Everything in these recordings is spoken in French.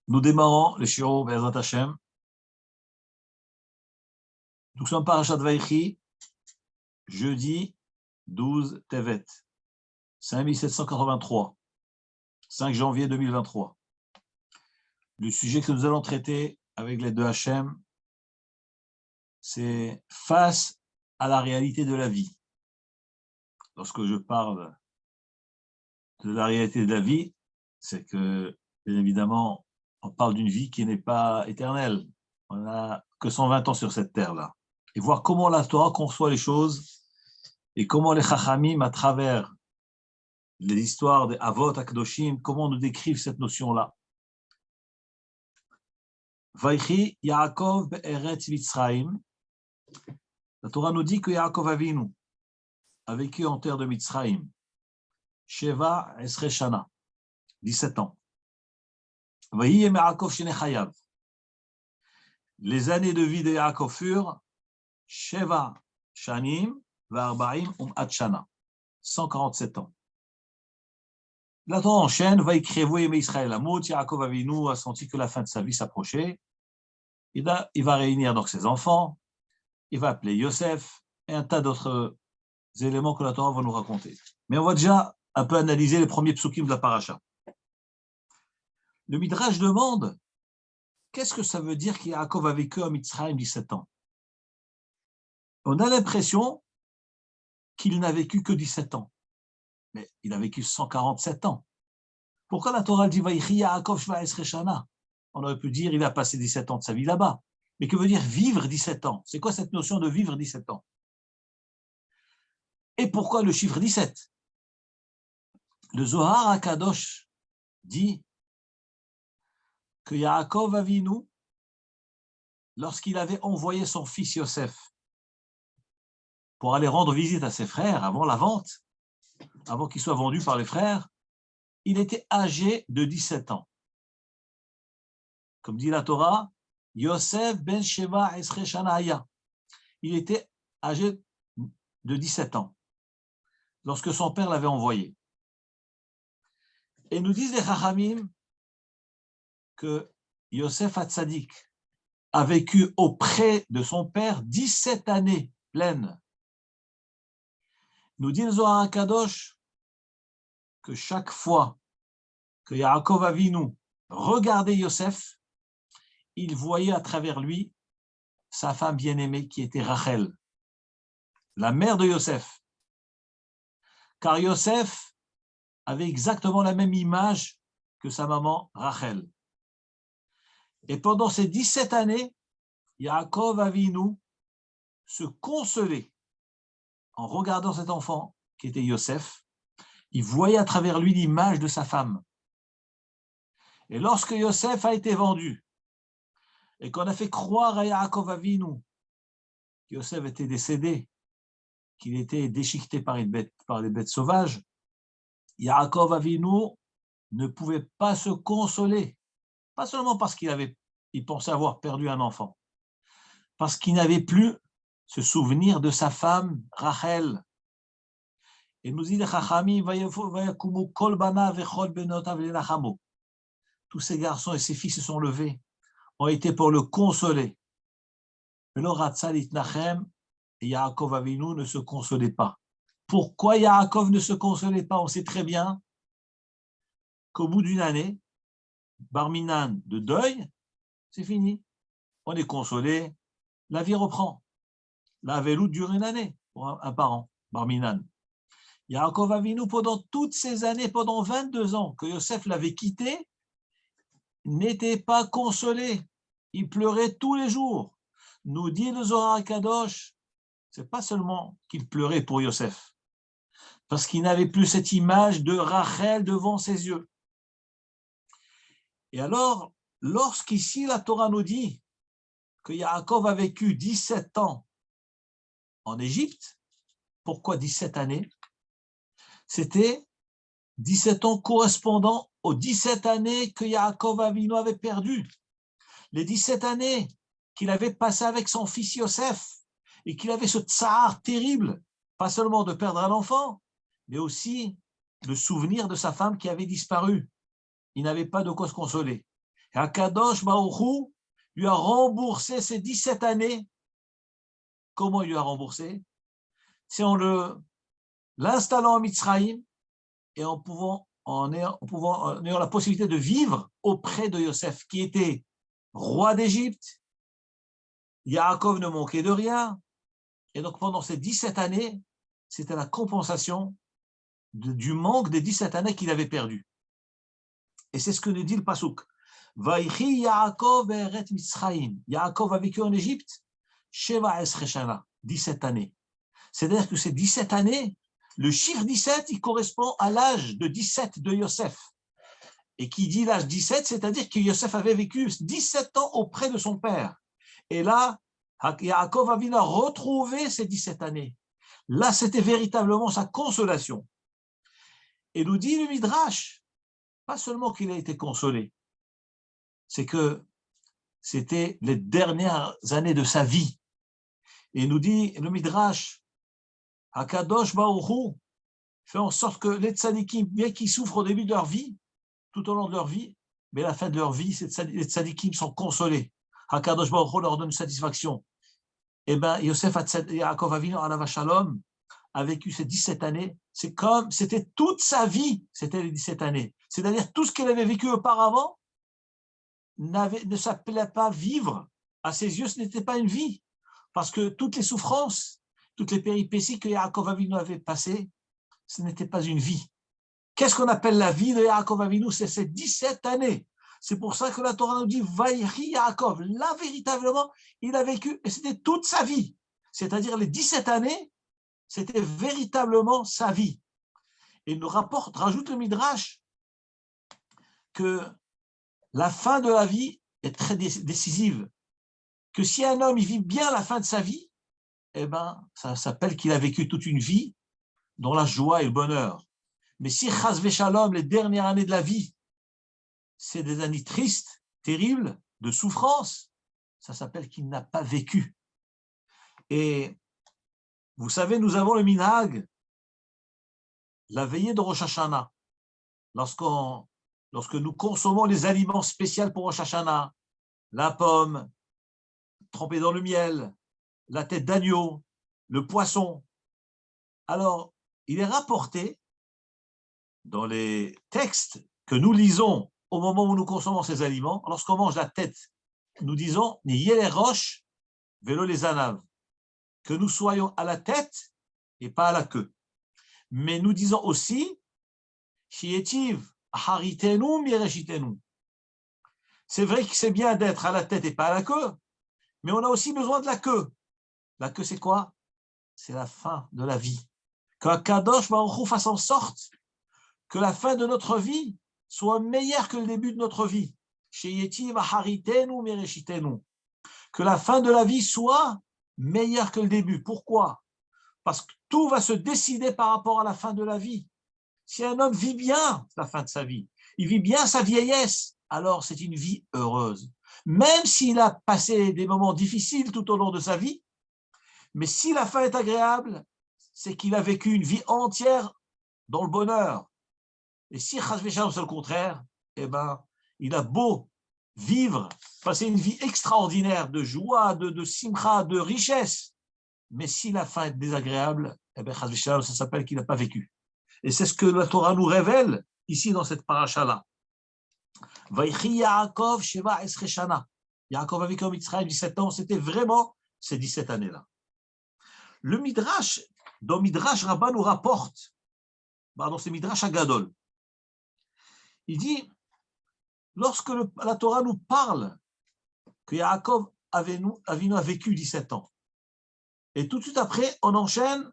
Nous démarrons le Shiro Be'ezrat Hashem. Nous sommes Parashat Vaïchi, jeudi 12 Tevet, 5783, 5 janvier 2023. Le sujet que nous allons traiter avec l'aide de Hashem, c'est face à la réalité de la vie. Lorsque je parle de la réalité de la vie, c'est que, bien évidemment, on parle d'une vie qui n'est pas éternelle. On n'a que 120 ans sur cette terre-là. Et voir comment la Torah conçoit les choses et comment les Chachamim, à travers les histoires des Avot, Akdoshim, comment nous décrivent cette notion-là. Vaïchi Yaakov be'eretz Mitzrayim. La Torah nous dit que Yaakov Avinu a vécu en terre de Mitzrayim. Sheva Esre Shana, 17 ans. Vaïhi Yaakov Shene Chayav. Les années de vie de Yaakov furent Sheva Shanim Va'arbaim Shana, 147 ans. La Torah enchaîne, Vaïkrevo Yemei Israël Amot, Yaakov Avinu a senti que la fin de sa vie s'approchait. Il va réunir donc ses enfants, il va appeler Yosef et un tas d'autres éléments que la Torah va nous raconter. Mais on va déjà un peu analyser les premiers psukim de la paracha. Le Midrash demande, qu'est-ce que ça veut dire qu'Yaakov a vécu à Mitzrayim 17 ans? On a l'impression qu'il n'a vécu que 17 ans. Mais il a vécu 147 ans. Pourquoi la Torah dit Vaïchi Yaakov Sheva Esre Shana? On aurait pu dire il a passé 17 ans de sa vie là-bas. Mais que veut dire vivre 17 ans? C'est quoi cette notion de vivre 17 ans? Et pourquoi le chiffre 17? Le Zohar HaKadosh dit que Yaakov Avinu, lorsqu'il avait envoyé son fils Yosef pour aller rendre visite à ses frères avant la vente, avant qu'il soit vendu par les frères, il était âgé de 17 ans. Comme dit la Torah, Yosef ben Sheva Esre Shana Haya. Il était âgé de 17 ans lorsque son père l'avait envoyé. Et nous disent les Chachamim que Yosef Hatzadik a vécu auprès de son père 17 années pleines. Nous dit le Zohar HaKadosh que chaque fois que Yaakov Avinu regardait Yosef, il voyait à travers lui sa femme bien-aimée qui était Rachel, la mère de Yosef. Car Yosef avait exactement la même image que sa maman Rachel. Et pendant ces 17 années, Yaakov Avinu se consolait en regardant cet enfant qui était Yosef. Il voyait à travers lui l'image de sa femme. Et lorsque Yosef a été vendu et qu'on a fait croire à Yaakov Avinu qu'Yosef était décédé, qu'il était déchiqueté par les bêtes sauvages, Yaakov Avinu ne pouvait pas se consoler, pas seulement parce qu'il pensait avoir perdu un enfant, parce qu'il n'avait plus ce souvenir de sa femme Rachel. Et nous dit les Chachamim, tous ces garçons et ses fils se sont levés, ont été pour le consoler. Et Yaakov Avinu ne se consolait pas. Pourquoi Yaakov ne se consolait pas? On sait très bien qu'au bout d'une année, Bar Minan de deuil, c'est fini. On est consolé, la vie reprend. La veloute dure une année pour un parent, Bar Minan. Yaakov Avinu, pendant toutes ces années, pendant 22 ans que Yosef l'avait quitté, n'était pas consolé. Il pleurait tous les jours. Nous dit le Zohar HaKadosh, c'est pas seulement qu'il pleurait pour Yosef, parce qu'il n'avait plus cette image de Rachel devant ses yeux. Et alors, lorsqu'ici la Torah nous dit que Yaakov a vécu 17 ans en Égypte, pourquoi 17 années? C'était 17 ans correspondant aux 17 années que Yaakov Avinu avait perdues. Les 17 années qu'il avait passées avec son fils Yosef et qu'il avait ce tsar terrible, pas seulement de perdre un enfant, mais aussi le souvenir de sa femme qui avait disparu. Il n'avait pas de quoi se consoler. Hakadosh Baruch Hu lui a remboursé ses 17 années. Comment il lui a remboursé? C'est en l'installant en Mitzrayim et en ayant la possibilité de vivre auprès de Yosef, qui était roi d'Égypte. Yaakov ne manquait de rien. Et donc pendant ces 17 années, c'était la compensation du manque des 17 années qu'il avait perdues. Et c'est ce que nous dit le Pasuk. Vaïchi Yaakov be'eret Mitzrayim. Yaakov a vécu en Égypte, Sheva Esre Shana, 17 années. C'est-à-dire que ces 17 années, le chiffre 17, il correspond à l'âge de 17 de Yosef. Et qui dit l'âge 17, c'est-à-dire que Yosef avait vécu 17 ans auprès de son père. Et là, Yaakov a retrouvé ces 17 années. Là, c'était véritablement sa consolation. Et nous dit le Midrash, pas seulement qu'il a été consolé, c'est que c'était les dernières années de sa vie. Et nous dit le Midrash, Hakadosh Baruch Hu fait en sorte que les tzadikim, bien qu'ils souffrent au début de leur vie, tout au long de leur vie, mais à la fin de leur vie, les tzadikim sont consolés. Hakadosh Baruch Hu leur donne satisfaction. Et bien, Yosef Yaakov Avinu Alav Shalom a vécu ces 17 années, c'était toute sa vie, c'était les 17 années. C'est-à-dire tout ce qu'elle avait vécu auparavant ne s'appelait pas vivre. À ses yeux, ce n'était pas une vie. Parce que toutes les souffrances, toutes les péripéties que Yaakov Avinu avait passées, ce n'était pas une vie. Qu'est-ce qu'on appelle la vie de Yaakov Avinu? C'est ces 17 années. C'est pour ça que la Torah nous dit Vaïchi Yaakov. Là, véritablement, il a vécu, et c'était toute sa vie. C'est-à-dire les 17 années, c'était véritablement sa vie. Et il nous rajoute le Midrash que la fin de la vie est très décisive. Que si un homme il vit bien la fin de sa vie, eh ben, ça s'appelle qu'il a vécu toute une vie dans la joie et le bonheur. Mais si chas v'shalom, les dernières années de la vie, c'est des années tristes, terribles, de souffrance, ça s'appelle qu'il n'a pas vécu. Et vous savez, nous avons le minhag, la veillée de Rosh Hashanah, lorsque nous consommons les aliments spéciaux pour Rosh Hashanah, la pomme, trempée dans le miel, la tête d'agneau, le poisson. Alors, il est rapporté dans les textes que nous lisons au moment où nous consommons ces aliments, lorsqu'on mange la tête, nous disons « Niye les roches, vélo les anaves », que nous soyons à la tête et pas à la queue. Mais nous disons aussi « Shietiv haritenu mireshitenu ». C'est vrai que c'est bien d'être à la tête et pas à la queue, mais on a aussi besoin de la queue. La queue, c'est quoi? C'est la fin de la vie. Que Kadosh Baruch Hu fasse en sorte que la fin de notre vie soit meilleure que le début de notre vie. Que la fin de la vie soit meilleure que le début. Pourquoi? Parce que tout va se décider par rapport à la fin de la vie. Si un homme vit bien la fin de sa vie, il vit bien sa vieillesse, alors c'est une vie heureuse. Même s'il a passé des moments difficiles tout au long de sa vie, mais si la fin est agréable, c'est qu'il a vécu une vie entière dans le bonheur. Et si Chas v'Shalom c'est le contraire, eh ben, il a beau vivre, passer une vie extraordinaire de joie, de simcha, de richesse, mais si la fin est désagréable, eh ben, Chas v'Shalom, ça s'appelle qu'il n'a pas vécu. Et c'est ce que la Torah nous révèle ici dans cette paracha-là. Vaïchi Yaakov Sheva Esre Shana. Yaakov a vécu en Mitzrayim 17 ans, c'était vraiment ces 17 années-là. Le Midrash, dans Midrash Rabbah nous rapporte, pardon, c'est Midrash Agadol. Il dit, lorsque la Torah nous parle que Yaakov Avinu a vécu 17 ans, et tout de suite après, on enchaîne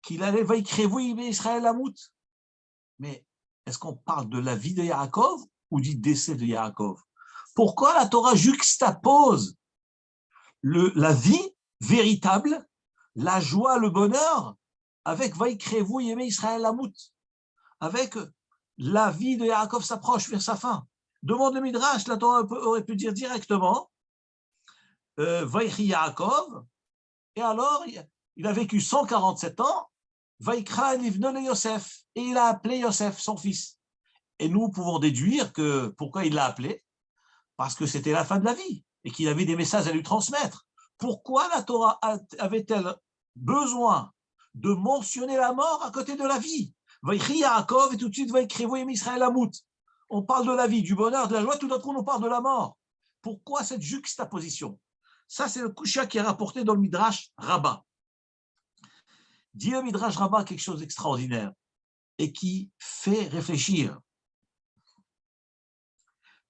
qu'il allait Vaikrevu Israël Amout. Mais est-ce qu'on parle de la vie de Yaakov ou du décès de Yaakov? Pourquoi la Torah juxtapose la vie véritable, la joie, le bonheur, avec Vaikrevu Israël Amout, avec la vie de Yaakov s'approche vers sa fin. Demande le Midrash, la Torah aurait pu dire directement Vaïchi Yaakov, et alors il a vécu 147 ans, Vaikra Livnon et Yosef, et il a appelé Yosef, son fils. Et nous pouvons déduire que pourquoi il l'a appelé? Parce que c'était la fin de la vie et qu'il avait des messages à lui transmettre. Pourquoi la Torah avait-elle besoin de mentionner la mort à côté de la vie? Vaïchi Yaakov et tout de suite Vaïkri Voyem Israël Amout. On parle de la vie, du bonheur, de la joie, tout d'un coup on parle de la mort. Pourquoi cette juxtaposition? Ça, c'est le Kusha qui est rapporté dans le Midrash Rabbah. Dit le Midrash Rabbah quelque chose d'extraordinaire et qui fait réfléchir.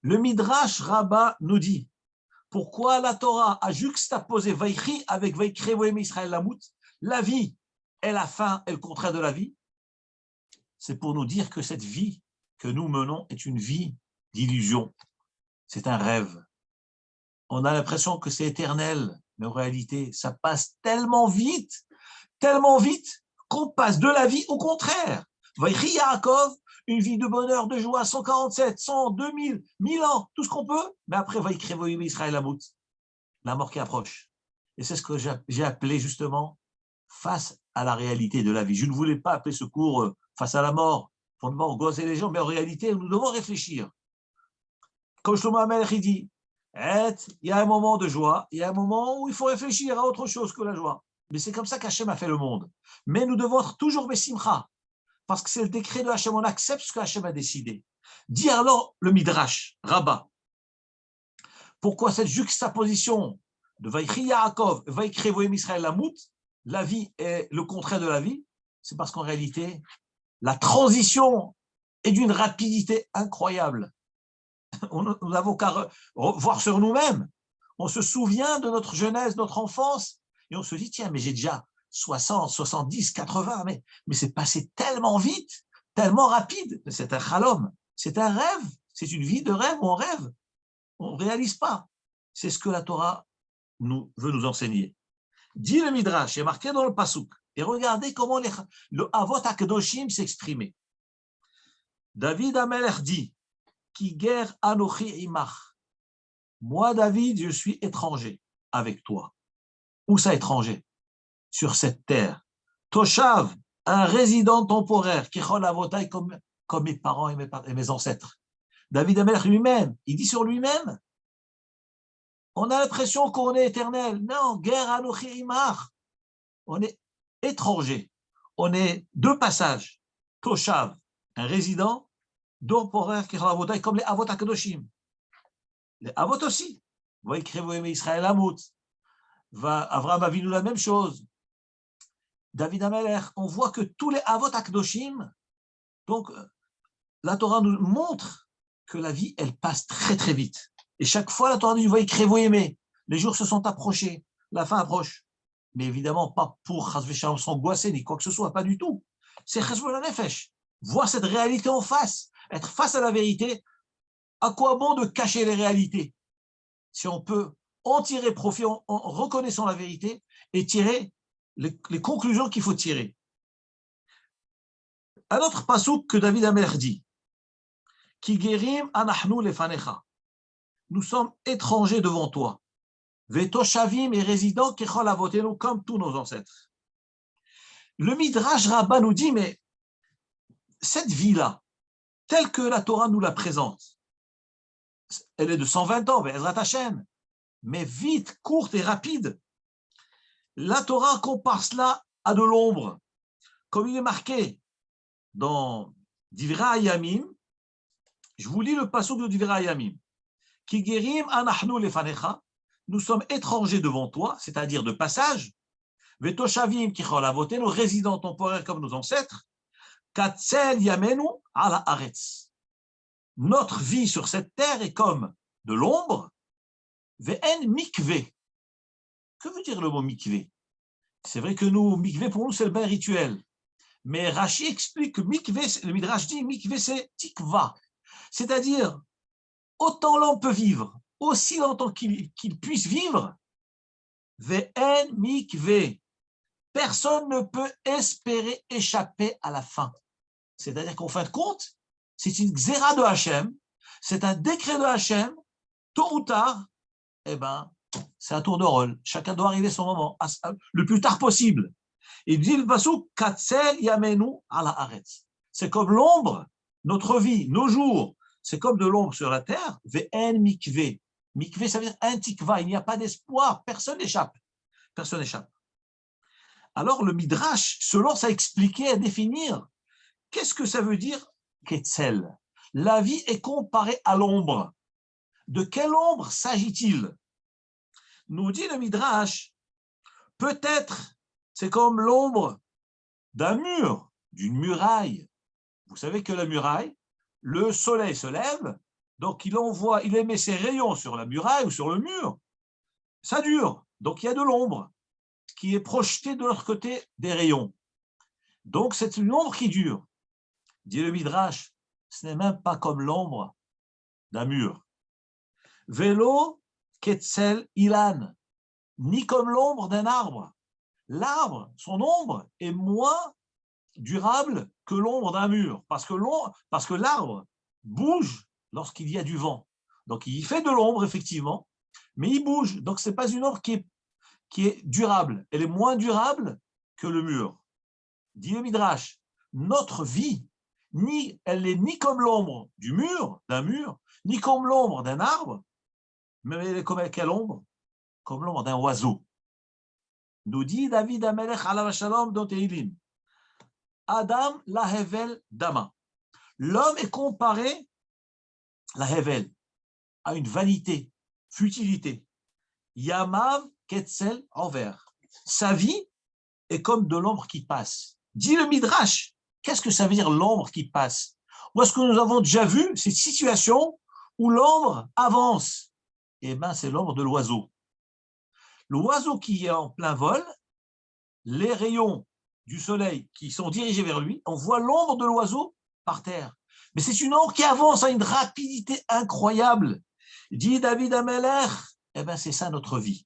Le Midrash Rabbah nous dit pourquoi la Torah a juxtaposé Vaïchi avec Vaïkri Voyem Israël Amout, la vie et la fin est le contraire de la vie. C'est pour nous dire que cette vie que nous menons est une vie d'illusion. C'est un rêve. On a l'impression que c'est éternel, mais en réalité, ça passe tellement vite qu'on passe de la vie au contraire. Vaïchi Yaakov, une vie de bonheur, de joie, 147, 100, 2000, 1000 ans, tout ce qu'on peut, mais après, Vaïkri Voyem Israël Amout, la mort qui approche. Et c'est ce que j'ai appelé justement face à la réalité de la vie. Je ne voulais pas appeler ce cours face à la mort, pour ne pas angoisser les gens, mais en réalité, nous devons réfléchir. Comme Shlomo HaMelech dit, il y a un moment de joie, il y a un moment où il faut réfléchir à autre chose que la joie. Mais c'est comme ça qu'Hachem a fait le monde. Mais nous devons être toujours Bessimcha, parce que c'est le décret de Hachem, on accepte ce que Hachem a décidé. Dit alors le Midrash, Rabbah, pourquoi cette juxtaposition de Vaïchi Yaakov, Vaïkri Voyem Israël Amout, la vie est le contraire de la vie? C'est parce qu'en réalité, la transition est d'une rapidité incroyable. Nous n'avons qu'à voir sur nous-mêmes. On se souvient de notre jeunesse, notre enfance, et on se dit, tiens, mais j'ai déjà 60, 70, 80, mais c'est passé tellement vite, tellement rapide. C'est un chalom, c'est un rêve, c'est une vie de rêve où on rêve. On ne réalise pas. C'est ce que la Torah veut nous enseigner. Dit le Midrash, est marqué dans le Pasuk, et regardez comment le Avot HaKadoshim s'exprimait. David HaMelech dit, Ki ger anochi imach. Moi, David, je suis étranger avec toi. Où ça, étranger? Sur cette terre. Toshav, un résident temporaire, Kichol Avotai, comme mes parents et mes ancêtres. David HaMelech lui-même, il dit sur lui-même, on a l'impression qu'on est éternel. Non, ger anochi imach. On est étranger. On est de passage. Toshav, un résident temporaire, Kichol Avotai, comme les Avot HaKadoshim. Les Avot aussi. Vaïkri Voyem Israël Amout. Avraham Avinu la même chose. David HaMelech, on voit que tous les Avot HaKadoshim, donc la Torah nous montre que la vie, elle passe très très vite. Et chaque fois, la Torah dit Vaïkri Voyem, les jours se sont approchés, la fin approche. Mais évidemment, pas pour Chas v'Shalom s'angoisser, ni quoi que ce soit, pas du tout. C'est Chesbon HaNefesh. Voir cette réalité en face, être face à la vérité. À quoi bon de cacher les réalités? Si on peut en tirer profit en reconnaissant la vérité et tirer les conclusions qu'il faut tirer. Un autre pasuk que David HaMelech dit, Ki gerim anachnu lefanecha. Nous sommes étrangers devant toi. Vetoshavim et résidents kechol avotenu, comme tous nos ancêtres. Le Midrash Rabbah nous dit, mais cette vie-là, telle que la Torah nous la présente, elle est de 120 ans, Be'ezrat Hashem, mais vite, courte et rapide. La Torah compare cela à de l'ombre, comme il est marqué dans Divrei Hayamim. Je vous lis le passage de Divrei Hayamim. Ki gerim anachnu lefanecha, nous sommes étrangers devant toi, c'est-à-dire de passage. Vetoshavim kichol avotenu, résidents temporaires comme nos ancêtres. Katzel yamenu ala aretz. Notre vie sur cette terre est comme de l'ombre. Ve'en mikvé. Que veut dire le mot mikvé? C'est vrai que nous, mikvé pour nous, c'est le bain rituel. Mais Rashi explique que mikvé, le Midrash dit mikvé, c'est tikva. C'est-à-dire, autant l'homme peut vivre, aussi longtemps qu'il puisse vivre, ve'en mikvé. Personne ne peut espérer échapper à la fin. C'est-à-dire qu'en fin de compte, c'est une xéra de Hachem, c'est un décret de Hachem, tôt ou tard, eh ben, c'est un tour de rôle. Chacun doit arriver son moment, le plus tard possible. Il dit le pasuk, Katzel yamenu ala aretz. C'est comme l'ombre notre vie, nos jours, c'est comme de l'ombre sur la terre. Ve'en mikve. Mikve, ça veut dire un tikva. Il n'y a pas d'espoir. Personne n'échappe. Personne n'échappe. Alors, le Midrash se lance à expliquer, à définir qu'est-ce que ça veut dire Ketzel. La vie est comparée à l'ombre. De quelle ombre s'agit-il? Nous dit le Midrash, peut-être c'est comme l'ombre d'un mur, d'une muraille. Vous savez que la muraille, le soleil se lève, donc il émet ses rayons sur la muraille ou sur le mur. Ça dure, donc il y a de l'ombre qui est projetée de l'autre côté des rayons. Donc c'est une ombre qui dure. Dit le Midrash, ce n'est même pas comme l'ombre d'un mur. Vélo, Ketzel, Ilan, ni comme l'ombre d'un arbre. L'arbre, son ombre est moins durable que l'ombre d'un mur, parce que l'arbre bouge lorsqu'il y a du vent. Donc il fait de l'ombre, effectivement, mais il bouge. Donc ce n'est pas une ombre qui est durable. Elle est moins durable que le mur. Dit le Midrash, notre vie, elle n'est ni comme l'ombre d'un mur, ni comme l'ombre d'un arbre, mais elle est comme quelle ombre? Comme l'ombre d'un oiseau. Nous dit David Amelech alav shalom dans Tehilim. Adam lahevel dama. L'homme est comparé, lahevel, à une vanité, futilité. Yamav ketzel envers. Sa vie est comme de l'ombre qui passe. Dit le Midrash, qu'est-ce que ça veut dire l'ombre qui passe? Ou est-ce que nous avons déjà vu cette situation où l'ombre avance? Eh bien, c'est l'ombre de l'oiseau. L'oiseau qui est en plein vol, les rayons du soleil qui sont dirigés vers lui, on voit l'ombre de l'oiseau par terre. Mais c'est une ombre qui avance à une rapidité incroyable. Dit David Amelech, eh bien, c'est ça notre vie.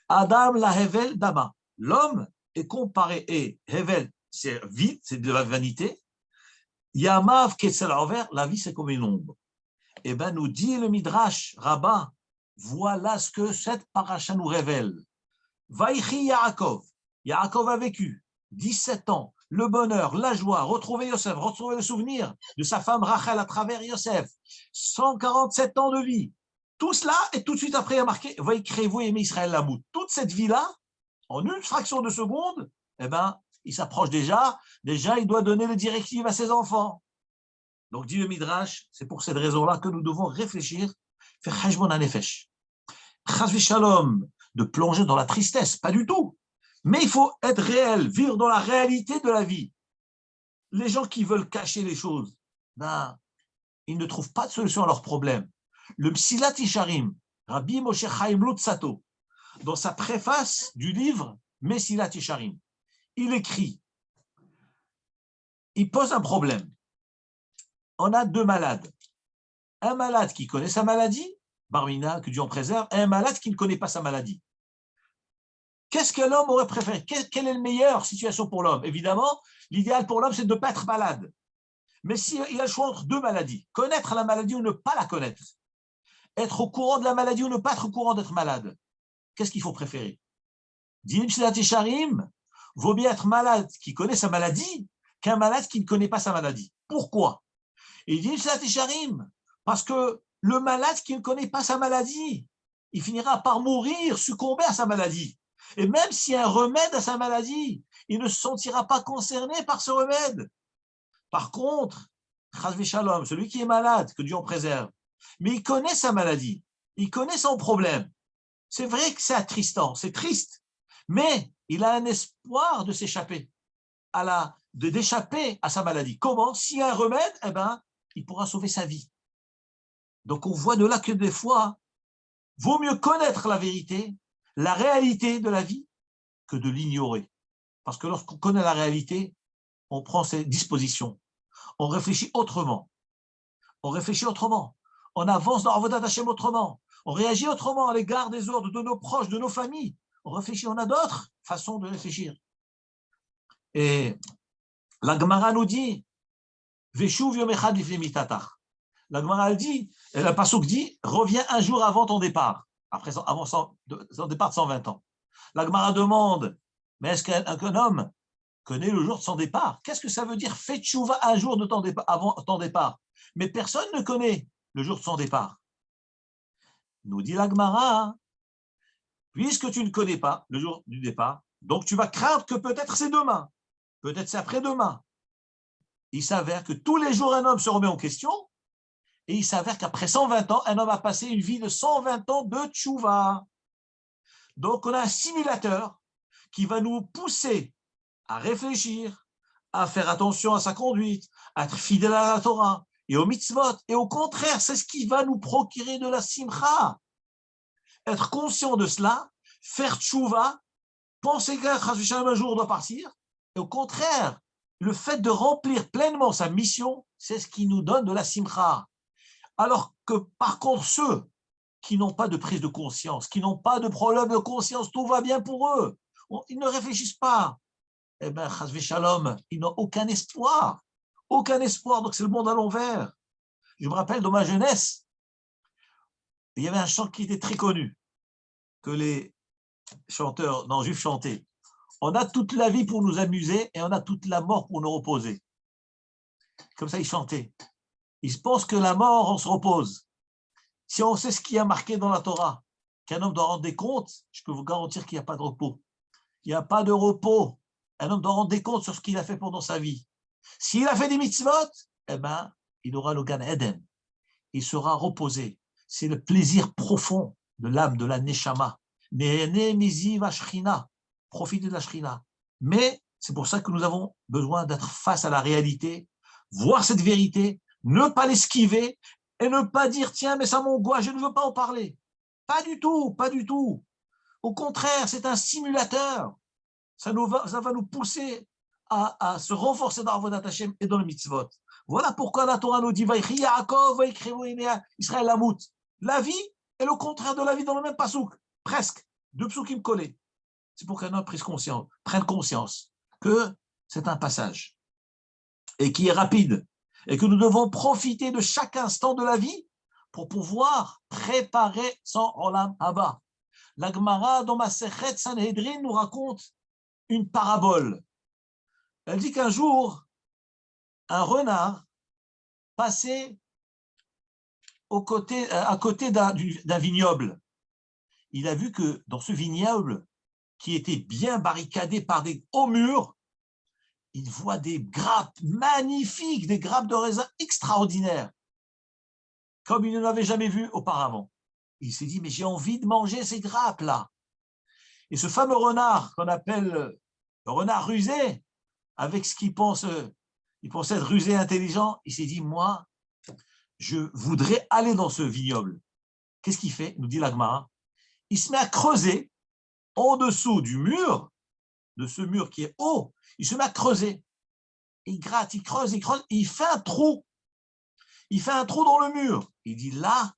Adam la Hevel Dama. L'homme est comparé, et Hevel, c'est vide, c'est de la vanité. Yamav Ketsel envers, la vie, c'est comme une ombre. Eh bien, nous dit le Midrash, Rabbah, voilà ce que cette paracha nous révèle. Vaïchi Yaakov. Yaakov a vécu 17 ans, le bonheur, la joie, retrouver Yosef, retrouver le souvenir de sa femme Rachel à travers Yosef, 147 ans de vie. Tout cela, et tout de suite après, il a marqué Vaïkrez-vous aimer Israël Lamout. Toute cette vie-là, en une fraction de seconde, eh ben, il s'approche déjà, il doit donner les directives à ses enfants. Donc, dit le Midrash, c'est pour cette raison-là que nous devons réfléchir, faire Hajmon Hanefesh. Chas Shalom, de plonger dans la tristesse, pas du tout. Mais il faut être réel, vivre dans la réalité de la vie. Les gens qui veulent cacher les choses, ben, ils ne trouvent pas de solution à leurs problèmes. Le Msilat Yesharim, Rabbi Moshe Chaim Lutzato, dans sa préface du livre Mesilat Yesharim, il écrit, il pose un problème. On a deux malades. Un malade qui connaît sa maladie, Barmina, que Dieu en préserve, et un malade qui ne connaît pas sa maladie. Qu'est-ce que l'homme aurait préféré? Quelle est la meilleure situation pour l'homme? Évidemment, l'idéal pour l'homme, c'est de ne pas être malade. Mais s'il a le choix entre deux maladies, connaître la maladie ou ne pas la connaître, être au courant de la maladie ou ne pas être au courant d'être malade, qu'est-ce qu'il faut préférer? Dit Sharim, vaut bien être malade qui connaît sa maladie qu'un malade qui ne connaît pas sa maladie. Pourquoi? Et il dit Sharim, parce que le malade qui ne connaît pas sa maladie, il finira par mourir, succomber à sa maladie. Et même s'il y a un remède à sa maladie, il ne se sentira pas concerné par ce remède. Par contre, Chas Shalom, celui qui est malade, que Dieu en préserve, mais il connaît sa maladie, il connaît son problème. C'est vrai que c'est attristant, c'est triste, mais il a un espoir de s'échapper, d'échapper à sa maladie. Comment? S'il y a un remède, eh ben, il pourra sauver sa vie. Donc on voit de là que des fois, vaut mieux connaître la vérité, la réalité de la vie, que de l'ignorer. Parce que lorsqu'on connaît la réalité, on prend ses dispositions. On réfléchit autrement. On avance dans Avodat Hashem autrement. On réagit autrement à l'égard des autres, de nos proches, de nos familles. On réfléchit, on a d'autres façons de réfléchir. Et la Gemara nous dit, Veshuv yom echad lifnei mitatach. La Gemara elle dit, et la Pasuk dit, reviens un jour avant ton départ, avant son départ de 120 ans. La Gemara demande, mais est-ce qu'un homme connaît le jour de son départ. Qu'est-ce que ça veut dire? Fais tchouva un jour de ton départ, avant ton départ. Mais personne ne connaît le jour de son départ. Nous dit la Gemara, puisque tu ne connais pas le jour du départ, donc tu vas craindre que peut-être c'est demain, peut-être c'est après-demain. Il s'avère que tous les jours, un homme se remet en question, et il s'avère qu'après 120 ans, un homme a passé une vie de 120 ans de tchouva. Donc, on a un simulateur qui va nous pousser à réfléchir, à faire attention à sa conduite, à être fidèle à la Torah et aux mitzvot. Et au contraire, c'est ce qui va nous procurer de la simcha. Être conscient de cela, faire tchouva, penser qu'un jour doit partir. Et au contraire, le fait de remplir pleinement sa mission, c'est ce qui nous donne de la simcha. Alors que par contre, ceux qui n'ont pas de prise de conscience, qui n'ont pas de problème de conscience, tout va bien pour eux. Ils ne réfléchissent pas. Eh bien, chas v'shalom, ils n'ont aucun espoir. Aucun espoir, donc c'est le monde à l'envers. Je me rappelle de ma jeunesse, il y avait un chant qui était très connu, que les chanteurs non-juifs chantaient. On a toute la vie pour nous amuser et on a toute la mort pour nous reposer. Comme ça, ils chantaient. Ils pensent que la mort, on se repose. Si on sait ce qui a marqué dans la Torah, qu'un homme doit rendre des comptes, je peux vous garantir qu'il n'y a pas de repos. Il n'y a pas de repos. Un homme doit rendre des comptes sur ce qu'il a fait pendant sa vie. S'il a fait des mitzvot, eh ben, il aura le Gan Eden. Il sera reposé. C'est le plaisir profond de l'âme, de la Neshama. Profiter de la Shrina. Mais c'est pour ça que nous avons besoin d'être face à la réalité, voir cette vérité, ne pas l'esquiver et ne pas dire « Tiens, mais ça m'angoisse, je ne veux pas en parler ». Pas du tout, pas du tout. Au contraire, c'est un simulateur. Ça va nous pousser à se renforcer dans Avodat Hashem et dans le mitzvot. Voilà pourquoi la Torah nous dit « Vaïchi Yaakov, vaïkrevu Israël Lamout ». La vie est le contraire de la vie dans le même pasouk, presque, deux psoukim collés. C'est pour qu'un homme prenne conscience que c'est un passage et qui est rapide et que nous devons profiter de chaque instant de la vie pour pouvoir préparer son Olam Haba. La Gemara dans Masechet Sanhedrin nous raconte une parabole. Elle dit qu'un jour, un renard passait à côté d'un vignoble. Il a vu que dans ce vignoble, qui était bien barricadé par des hauts murs, il voit des grappes magnifiques, des grappes de raisin extraordinaires, comme il ne l'avait jamais vu auparavant. Il s'est dit, mais j'ai envie de manger ces grappes-là. Et ce fameux renard qu'on appelle le renard rusé, avec ce qu'il pense, il pensait être rusé intelligent, il s'est dit, moi, je voudrais aller dans ce vignoble. Qu'est-ce qu'il fait? Nous dit la Gemara. Il se met à creuser en dessous du mur, de ce mur qui est haut, il se met à creuser. Il gratte, il creuse, et il fait un trou. Il fait un trou dans le mur. Il dit, là,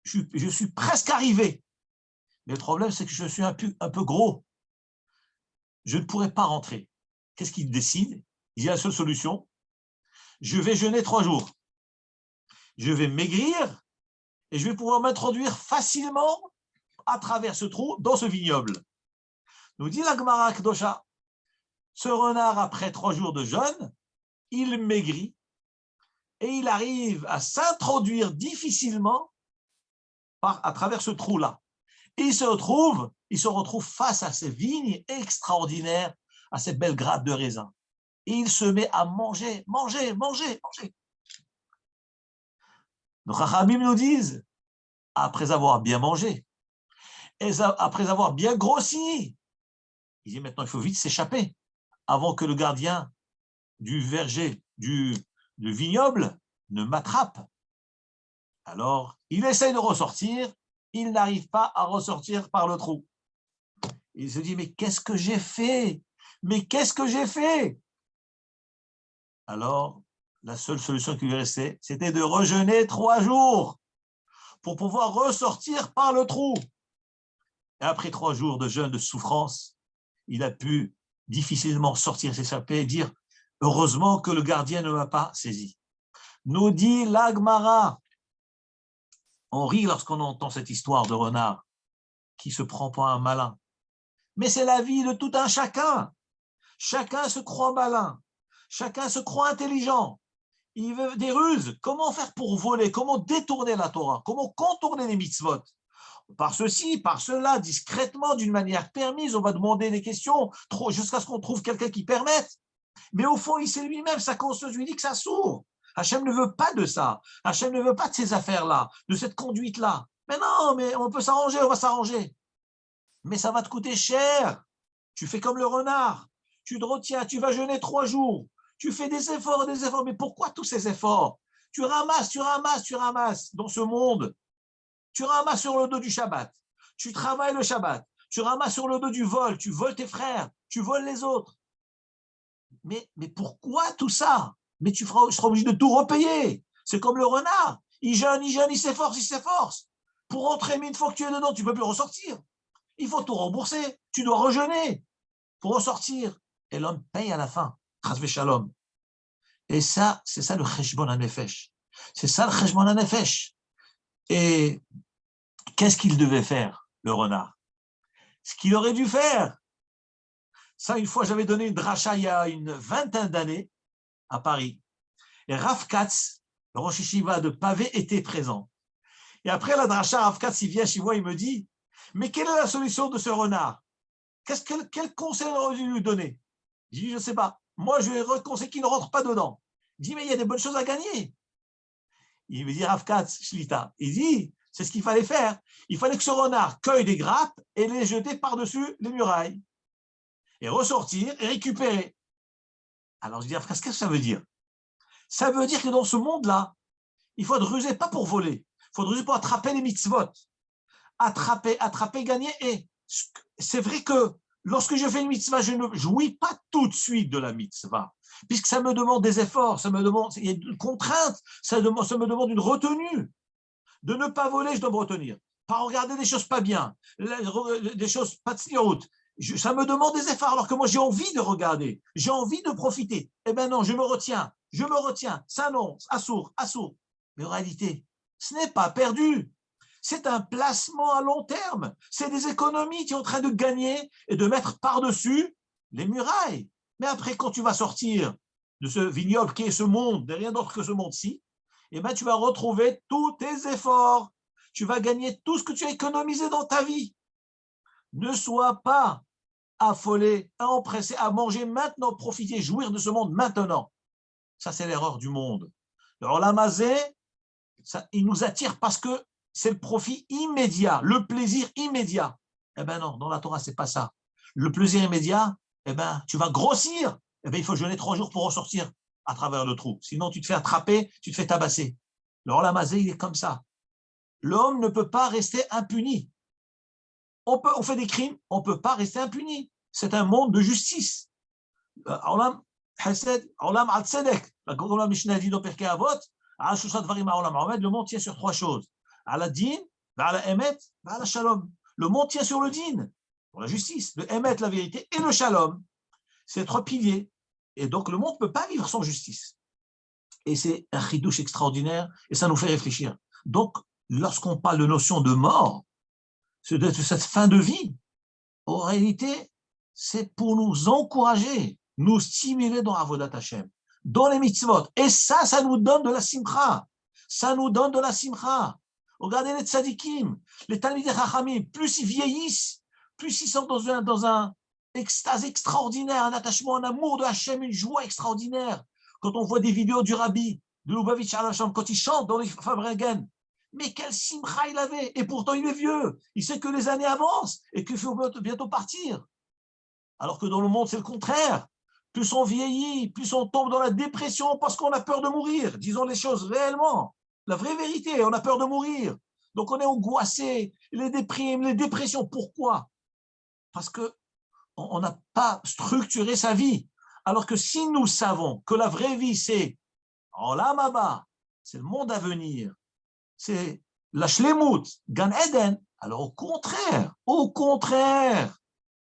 je suis presque arrivé. Mais le problème, c'est que je suis un peu gros. Je ne pourrai pas rentrer. Qu'est-ce qu'il décide? Il dit, la seule solution, je vais jeûner 3 jours. Je vais maigrir et je vais pouvoir m'introduire facilement à travers ce trou dans ce vignoble. Nous dit la Gemara Kedosha, ce renard, après 3 jours de jeûne, il maigrit et il arrive à s'introduire difficilement à travers ce trou-là. Et il se retrouve face à ces vignes extraordinaires, à ces belles grappes de raisin. Et il se met à manger. Nos Chachamim nous disent, après avoir bien mangé, et après avoir bien grossi, il dit maintenant il faut vite s'échapper avant que le gardien du verger, du vignoble ne m'attrape. Alors, il essaye de ressortir, il n'arrive pas à ressortir par le trou. Il se dit, mais qu'est-ce que j'ai fait? Alors, la seule solution qui lui restait, c'était de rejeûner 3 jours pour pouvoir ressortir par le trou. Et après 3 jours de jeûne, de souffrance, il a pu difficilement sortir, s'échapper et dire « Heureusement que le gardien ne m'a pas saisi ». Nous dit la Gemara. On rit lorsqu'on entend cette histoire de renard qui se prend pour un malin. Mais c'est la vie de tout un chacun. Chacun se croit malin. Chacun se croit intelligent. Il veut des ruses. Comment faire pour voler? Comment détourner la Torah? Comment contourner les mitzvot? Par ceci, par cela, discrètement, d'une manière permise, on va demander des questions jusqu'à ce qu'on trouve quelqu'un qui permette. Mais au fond, il sait lui-même, sa conscience lui dit que ça s'ouvre. Hachem ne veut pas de ça. Hachem ne veut pas de ces affaires-là, de cette conduite-là. Mais non, mais on peut s'arranger, on va s'arranger. Mais ça va te coûter cher. Tu fais comme le renard. Tu te retiens, tu vas jeûner 3 jours. Tu fais des efforts, des efforts. Mais pourquoi tous ces efforts? Tu ramasses dans ce monde. Tu ramasses sur le dos du Shabbat. Tu travailles le Shabbat. Tu ramasses sur le dos du vol. Tu voles tes frères. Tu voles les autres. Mais pourquoi tout ça? Mais tu seras obligé de tout repayer. C'est comme le renard. Il jeûne, il s'efforce. Pour rentrer, mais une fois que tu es dedans, tu ne peux plus ressortir. Il faut tout rembourser. Tu dois rejeûner pour ressortir. Et l'homme paye à la fin. Chas v'shalom. Et ça, c'est ça le cheshbon hanefesh. C'est ça le cheshbon hanefesh. Et qu'est-ce qu'il devait faire, le renard? Ce qu'il aurait dû faire. Ça, une fois, j'avais donné une dracha il y a une 20aine d'années à Paris. Et Rav Katz, le Rosh Yeshiva de Pavé, était présent. Et après la dracha, Rav Katz, il vient chez moi, il me dit, mais quelle est la solution de ce renard? Quel conseil aurait dû lui donner? Je dis, je ne sais pas. Moi, je lui conseille qu'il ne rentre pas dedans. Il dit, mais il y a des bonnes choses à gagner. Il me dit, Rav Katz, Shlita. Il dit, c'est ce qu'il fallait faire. Il fallait que ce renard cueille des grappes et les jeter par-dessus les murailles. Et ressortir et récupérer. Alors je dis, qu'est-ce que ça veut dire? Ça veut dire que dans ce monde-là, il faut être rusé, pas pour voler, il faut être rusé pour attraper les mitzvot. Attraper, gagner. Et c'est vrai que lorsque je fais une mitzvah, je ne jouis pas tout de suite de la mitzvah, puisque ça me demande des efforts, il y a une contrainte, ça me demande une retenue. De ne pas voler, je dois me retenir. Pas regarder des choses pas bien, des choses pas de sniout. Ça me demande des efforts, alors que moi j'ai envie de regarder, j'ai envie de profiter. Eh bien non, je me retiens, ça non, assourd. Mais en réalité, ce n'est pas perdu. C'est un placement à long terme. C'est des économies qui sont en train de gagner et de mettre par-dessus les murailles. Mais après, quand tu vas sortir de ce vignoble qui est ce monde, de rien d'autre que ce monde-ci, eh bien, tu vas retrouver tous tes efforts. Tu vas gagner tout ce que tu as économisé dans ta vie. Ne sois pas affolé, empressé à manger maintenant, profiter, jouir de ce monde maintenant. Ça, c'est l'erreur du monde. Le Olam Hazé, il nous attire parce que c'est le profit immédiat, le plaisir immédiat. Eh bien non, dans la Torah, ce n'est pas ça. Le plaisir immédiat, eh bien, tu vas grossir. Eh bien, il faut jeûner 3 jours pour ressortir à travers le trou. Sinon, tu te fais attraper, tu te fais tabasser. Le Olam Hazé, il est comme ça. L'homme ne peut pas rester impuni. On fait des crimes, on ne peut pas rester impuni. C'est un monde de justice. Olam Chesed, Olam al Tzedek. Comme la Mishnah dit dans Pirkei Avot, le monde tient sur 3 choses. Ala din, ala emet, ala shalom. Le monde tient sur le din, pour la justice, le emet, la vérité, et le shalom. C'est 3 piliers. Et donc, le monde ne peut pas vivre sans justice. Et c'est un chidouche extraordinaire, et ça nous fait réfléchir. Donc, lorsqu'on parle de notion de mort, de cette fin de vie, en réalité, c'est pour nous encourager, nous stimuler dans Avodat Hashem, dans les mitzvot. Et ça nous donne de la simcha. Ça nous donne de la simcha. Regardez les tzadikim, les talmidei chachamim, plus ils vieillissent, plus ils sont dans un extase extraordinaire, un attachement, un amour de Hashem, une joie extraordinaire. Quand on voit des vidéos du rabbi, de Lubavitch Alasham, quand il chante dans les Fabrengen, mais quel simcha il avait, et pourtant il est vieux, il sait que les années avancent et qu'il faut bientôt partir. Alors que dans le monde, c'est le contraire. Plus on vieillit, plus on tombe dans la dépression parce qu'on a peur de mourir. Disons les choses réellement. La vraie vérité, on a peur de mourir. Donc on est angoissé, les déprimes, les dépressions. Pourquoi? Parce qu'on n'a pas structuré sa vie. Alors que si nous savons que la vraie vie, c'est Olam Haba, c'est le monde à venir, c'est la Shlemut, Gan Eden, alors au contraire,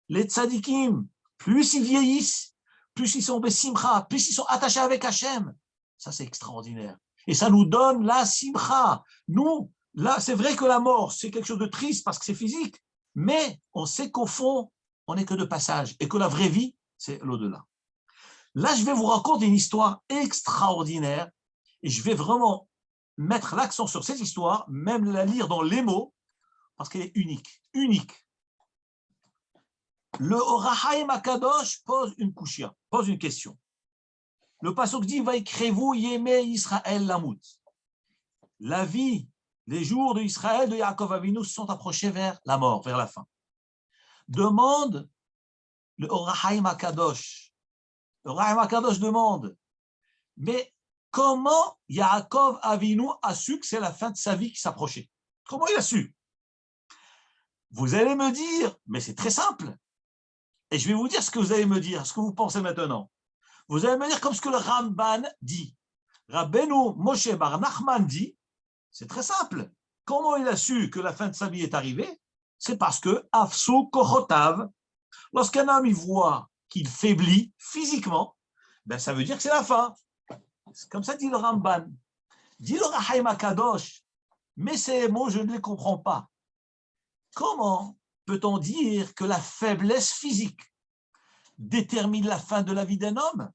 les tzadikim, plus ils vieillissent, plus ils sont besimcha, plus ils sont attachés avec Hachem. Ça, c'est extraordinaire. Et ça nous donne la simcha. Nous, là, c'est vrai que la mort, c'est quelque chose de triste parce que c'est physique, mais on sait qu'au fond, on n'est que de passage et que la vraie vie, c'est l'au-delà. Là, je vais vous raconter une histoire extraordinaire et je vais vraiment mettre l'accent sur cette histoire, même la lire dans les mots, parce qu'elle est unique. Unique. Le Or HaChaim Akadosh pose une kushia, pose une question. Le pasuk dit Vaikrevu Yemei Israël Lamut. La vie, les jours d'Israël, de Yaakov Avinu, sont approchés vers la mort, vers la fin. Demande le Or HaChaim Akadosh. Le Or HaChaim Akadosh demande, mais comment Yaakov Avinu a su que c'est la fin de sa vie qui s'approchait? Comment il a su? Vous allez me dire, mais c'est très simple. Et je vais vous dire ce que vous allez me dire, ce que vous pensez maintenant. Vous allez me dire comme ce que le Ramban dit. Rabbeinu Moshe Bar Nachman dit, c'est très simple. Comment il a su que la fin de sa vie est arrivée? C'est parce que Afsu Kochotav, lorsqu'un homme il voit qu'il faiblit physiquement, ben ça veut dire que c'est la fin. C'est comme ça dit le Ramban. Dit le Rahaim Akadosh, mais ces mots, je ne les comprends pas. Comment peut-on dire que la faiblesse physique détermine la fin de la vie d'un homme?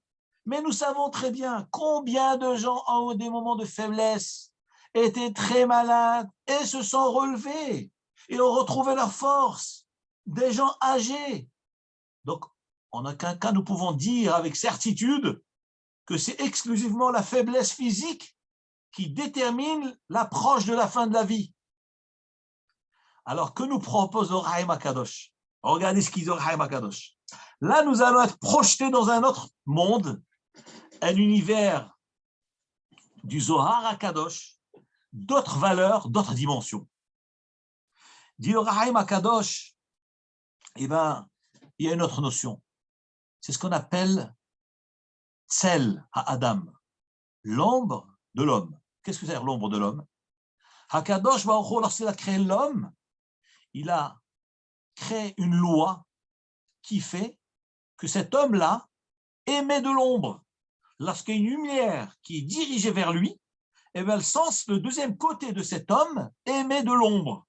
Mais nous savons très bien combien de gens ont des moments de faiblesse, étaient très malades et se sont relevés et ont retrouvé leur force. Des gens âgés. Donc, en aucun cas, nous pouvons dire avec certitude que c'est exclusivement la faiblesse physique qui détermine l'approche de la fin de la vie. Alors, que nous propose le Rahaim Akadosh? Regardez ce qu'il dit le Rahaim Akadosh. Là, nous allons être projetés dans un autre monde, un univers du Zohar Akadosh, d'autres valeurs, d'autres dimensions. Dit le Rahaim Akadosh, eh bien, il y a une autre notion. C'est ce qu'on appelle Tzel à Adam, l'ombre de l'homme. Qu'est-ce que c'est l'ombre de l'homme? Hakadosh Baruch Hu, lorsqu'il a créé l'homme, il a créé une loi qui fait que cet homme-là émet de l'ombre. Lorsqu'il y a une lumière qui est dirigée vers lui, eh bien, le sens, le deuxième côté de cet homme émet de l'ombre.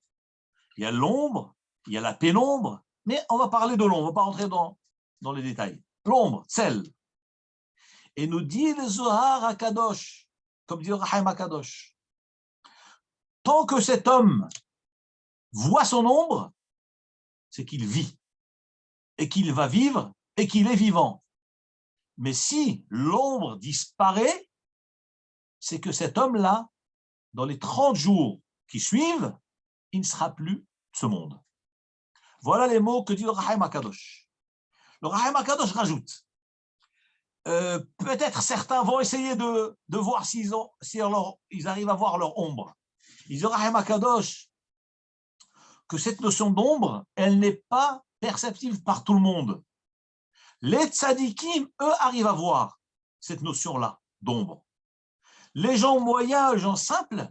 Il y a l'ombre, il y a la pénombre, mais on va parler de l'ombre, on ne va pas rentrer dans les détails. L'ombre, celle. Et nous dit le Zohar Akadosh, comme dit le Rahaim Akadosh, tant que cet homme voit son ombre, c'est qu'il vit, et qu'il va vivre, et qu'il est vivant. Mais si l'ombre disparaît, c'est que cet homme-là, dans les 30 jours qui suivent, il ne sera plus de ce monde. Voilà les mots que dit le Rahaim Akadosh. Le Rahaim Akadosh rajoute, peut-être certains vont essayer de voir s'ils arrivent à voir leur ombre. Il dit le Rahaim Akadosh que cette notion d'ombre, elle n'est pas perceptible par tout le monde. Les tzadikim, eux, arrivent à voir cette notion-là d'ombre. Les gens moyens, les gens simples, ne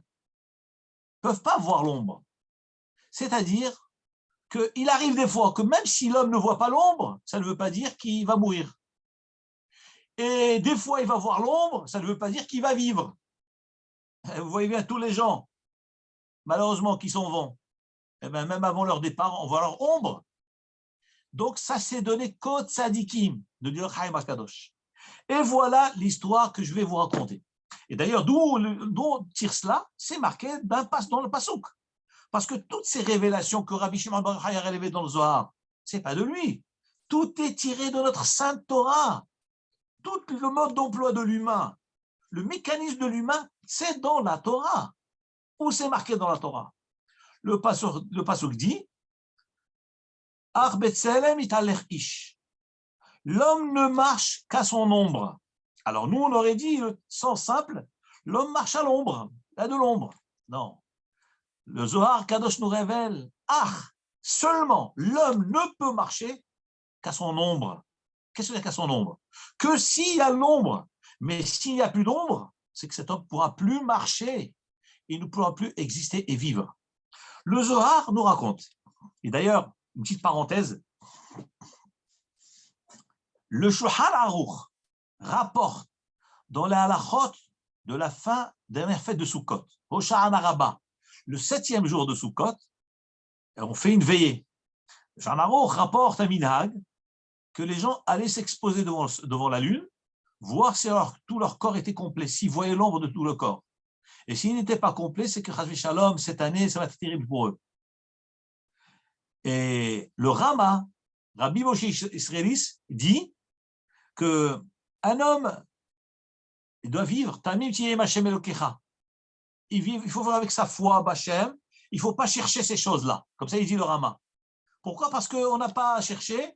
peuvent pas voir l'ombre. C'est-à-dire qu'il arrive des fois que même si l'homme ne voit pas l'ombre, ça ne veut pas dire qu'il va mourir. Et des fois, il va voir l'ombre, ça ne veut pas dire qu'il va vivre. Vous voyez bien tous les gens, malheureusement, qui s'en vont. Eh bien, même avant leur départ, on voit leur ombre. Donc, ça s'est donné qu'au tzadikim, de dire Chaim Akadosh. Et voilà l'histoire que je vais vous raconter. Et d'ailleurs, d'où on tire cela, c'est marqué dans le Passouk. Parce que toutes ces révélations que Rabbi Shimon Bar Yochai a relevées dans le Zohar, ce n'est pas de lui. Tout est tiré de notre Sainte Torah. Tout le mode d'emploi de l'humain, le mécanisme de l'humain, c'est dans la Torah. Où c'est marqué dans la Torah? Le Passouk dit Ar Betselem italech ish. L'homme ne marche qu'à son ombre. Alors nous, on aurait dit, sens simple, l'homme marche à l'ombre, il a de l'ombre. Non. Le Zohar Kadosh nous révèle, seulement l'homme ne peut marcher qu'à son ombre. Qu'est-ce que c'est qu'à son ombre? Que s'il y a l'ombre, mais s'il n'y a plus d'ombre, c'est que cet homme ne pourra plus marcher, il ne pourra plus exister et vivre. Le Zohar nous raconte, et d'ailleurs, une petite parenthèse, le Shulchan Aruch rapporte dans la halachot de la fin dernière fête de Sukkot, Hoshana Rabbah, le 7e jour de Sukkot, on fait une veillée. Le Shulchan Aruch rapporte un minhag que les gens allaient s'exposer devant la lune, voir si tout leur corps était complet, s'ils voyaient l'ombre de tout le corps. Et s'il n'était pas complet, c'est que Chas v'Shalom, cette année, ça va être terrible pour eux. Et le Rama, Rabbi Moshe Israélis, dit qu'un homme il doit vivre, Tamim Tiyem Hashem Elokecha. Il faut vivre avec sa foi, Bachem. Il ne faut pas chercher ces choses-là. Comme ça, il dit le Rama. Pourquoi? Parce qu'on n'a pas à chercher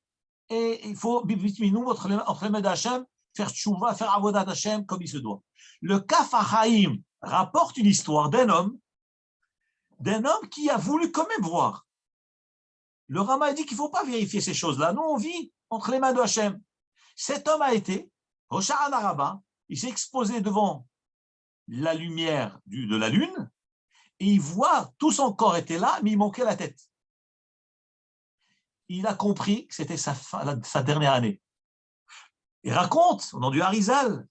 et il faut, entre les mains d'Hachem, faire tchouva, faire avodat d'Hachem comme il se doit. Le Kaf HaChaim rapporte une histoire d'un homme qui a voulu quand même voir. Le Rama dit qu'il ne faut pas vérifier ces choses-là. Nous, on vit entre les mains de Hachem. Cet homme a été, au Sharan Araba, il s'est exposé devant la lumière de la lune et il voit, tout son corps était là, mais il manquait la tête. Il a compris que c'était sa dernière année. Il raconte, au nom du Harizal,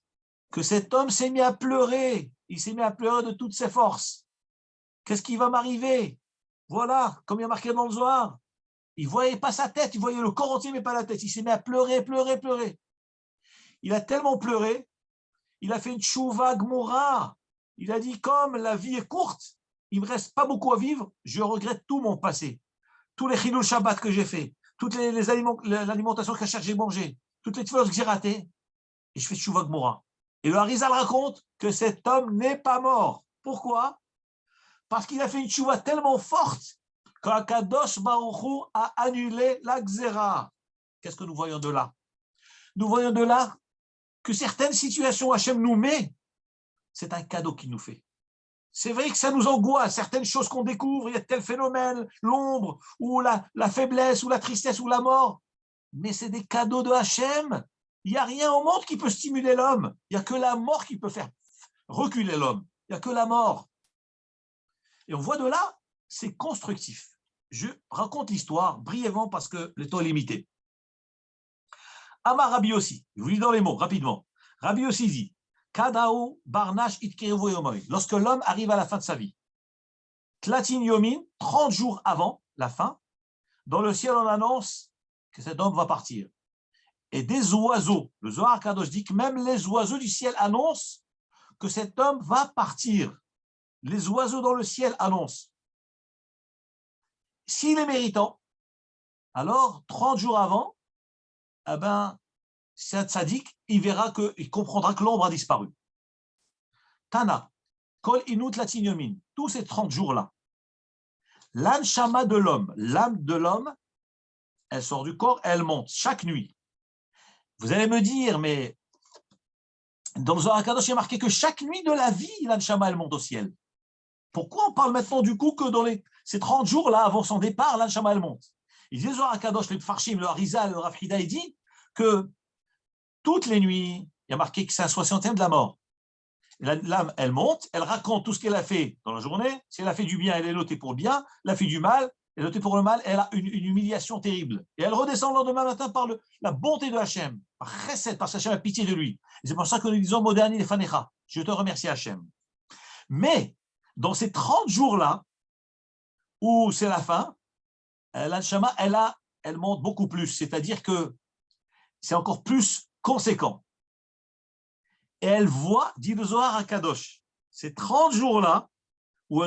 que cet homme s'est mis à pleurer. Il s'est mis à pleurer de toutes ses forces. Qu'est-ce qui va m'arriver? Voilà, comme il y a marqué dans le Zohar. Il ne voyait pas sa tête, il voyait le corps entier, mais pas la tête. Il s'est mis à pleurer, pleurer, pleurer. Il a tellement pleuré, il a fait une tchouva gmora. Il a dit, comme la vie est courte, il ne me reste pas beaucoup à vivre, je regrette tout mon passé. Tous les chilul Shabbat que j'ai fait, toutes l'alimentation que j'ai mangée, toutes les choses que j'ai ratées, et je fais tchouva gmora. Et le Harizal raconte que cet homme n'est pas mort. Pourquoi? Parce qu'il a fait une tchouva tellement forte qu'Akadosh Baruch Hu a annulé la Xéra. Qu'est-ce que nous voyons de là? Nous voyons de là que certaines situations Hachem nous met, c'est un cadeau qu'il nous fait. C'est vrai que ça nous angoisse, certaines choses qu'on découvre, il y a tel phénomène, l'ombre, ou la faiblesse, ou la tristesse, ou la mort. Mais c'est des cadeaux de Hachem. Il n'y a rien au monde qui peut stimuler l'homme. Il n'y a que la mort qui peut faire reculer l'homme. Il n'y a que la mort. Et on voit de là, c'est constructif. Je raconte l'histoire brièvement parce que le temps est limité. Amar Rabbi Yossi, je vous lis dans les mots, rapidement. Rabbi Yossi dit, Kadao Barnash Itkerevo Yomoy, lorsque l'homme arrive à la fin de sa vie. Tlatin Yomin, 30 jours avant la fin, dans le ciel on annonce que cet homme va partir. Et des oiseaux, le Zohar Kadosh dit que même les oiseaux du ciel annoncent que cet homme va partir. Les oiseaux dans le ciel annoncent. S'il est méritant, alors 30 jours avant, eh ben, c'est un tzaddik, il comprendra que l'ombre a disparu. Tana, Kol Inut Latinyomin, tous ces 30 jours-là, l'anshama de l'homme, l'âme de l'homme, elle sort du corps, elle monte chaque nuit. Vous allez me dire, mais dans le Zohar Kadosh, il y a marqué que chaque nuit de la vie, l'anshama, elle monte au ciel. Pourquoi on parle maintenant du coup que dans ces 30 jours-là, avant son départ, l'anshama, elle monte? Il dit, le Zohar Kadosh, le Farshim, le Harizal, le Rav Hida, il dit que toutes les nuits, il y a marqué que c'est un 60e de la mort. L'âme, elle monte, elle raconte tout ce qu'elle a fait dans la journée. Si elle a fait du bien, elle est notée pour le bien. Elle a fait du mal, elle est notée pour le mal. Elle a une humiliation terrible. Et elle redescend le lendemain matin par la bonté de Hachem, par chesed, parce qu'Hachem a pitié de lui. Et c'est pour ça que nous disons Moderni les Fanecha. Je te remercie, Hachem. Mais dans ces 30 jours-là, où c'est la fin, l'Anshama, elle monte beaucoup plus. C'est-à-dire que c'est encore plus conséquent. Et elle voit, dit le Zohar à Kadosh, ces 30 jours-là,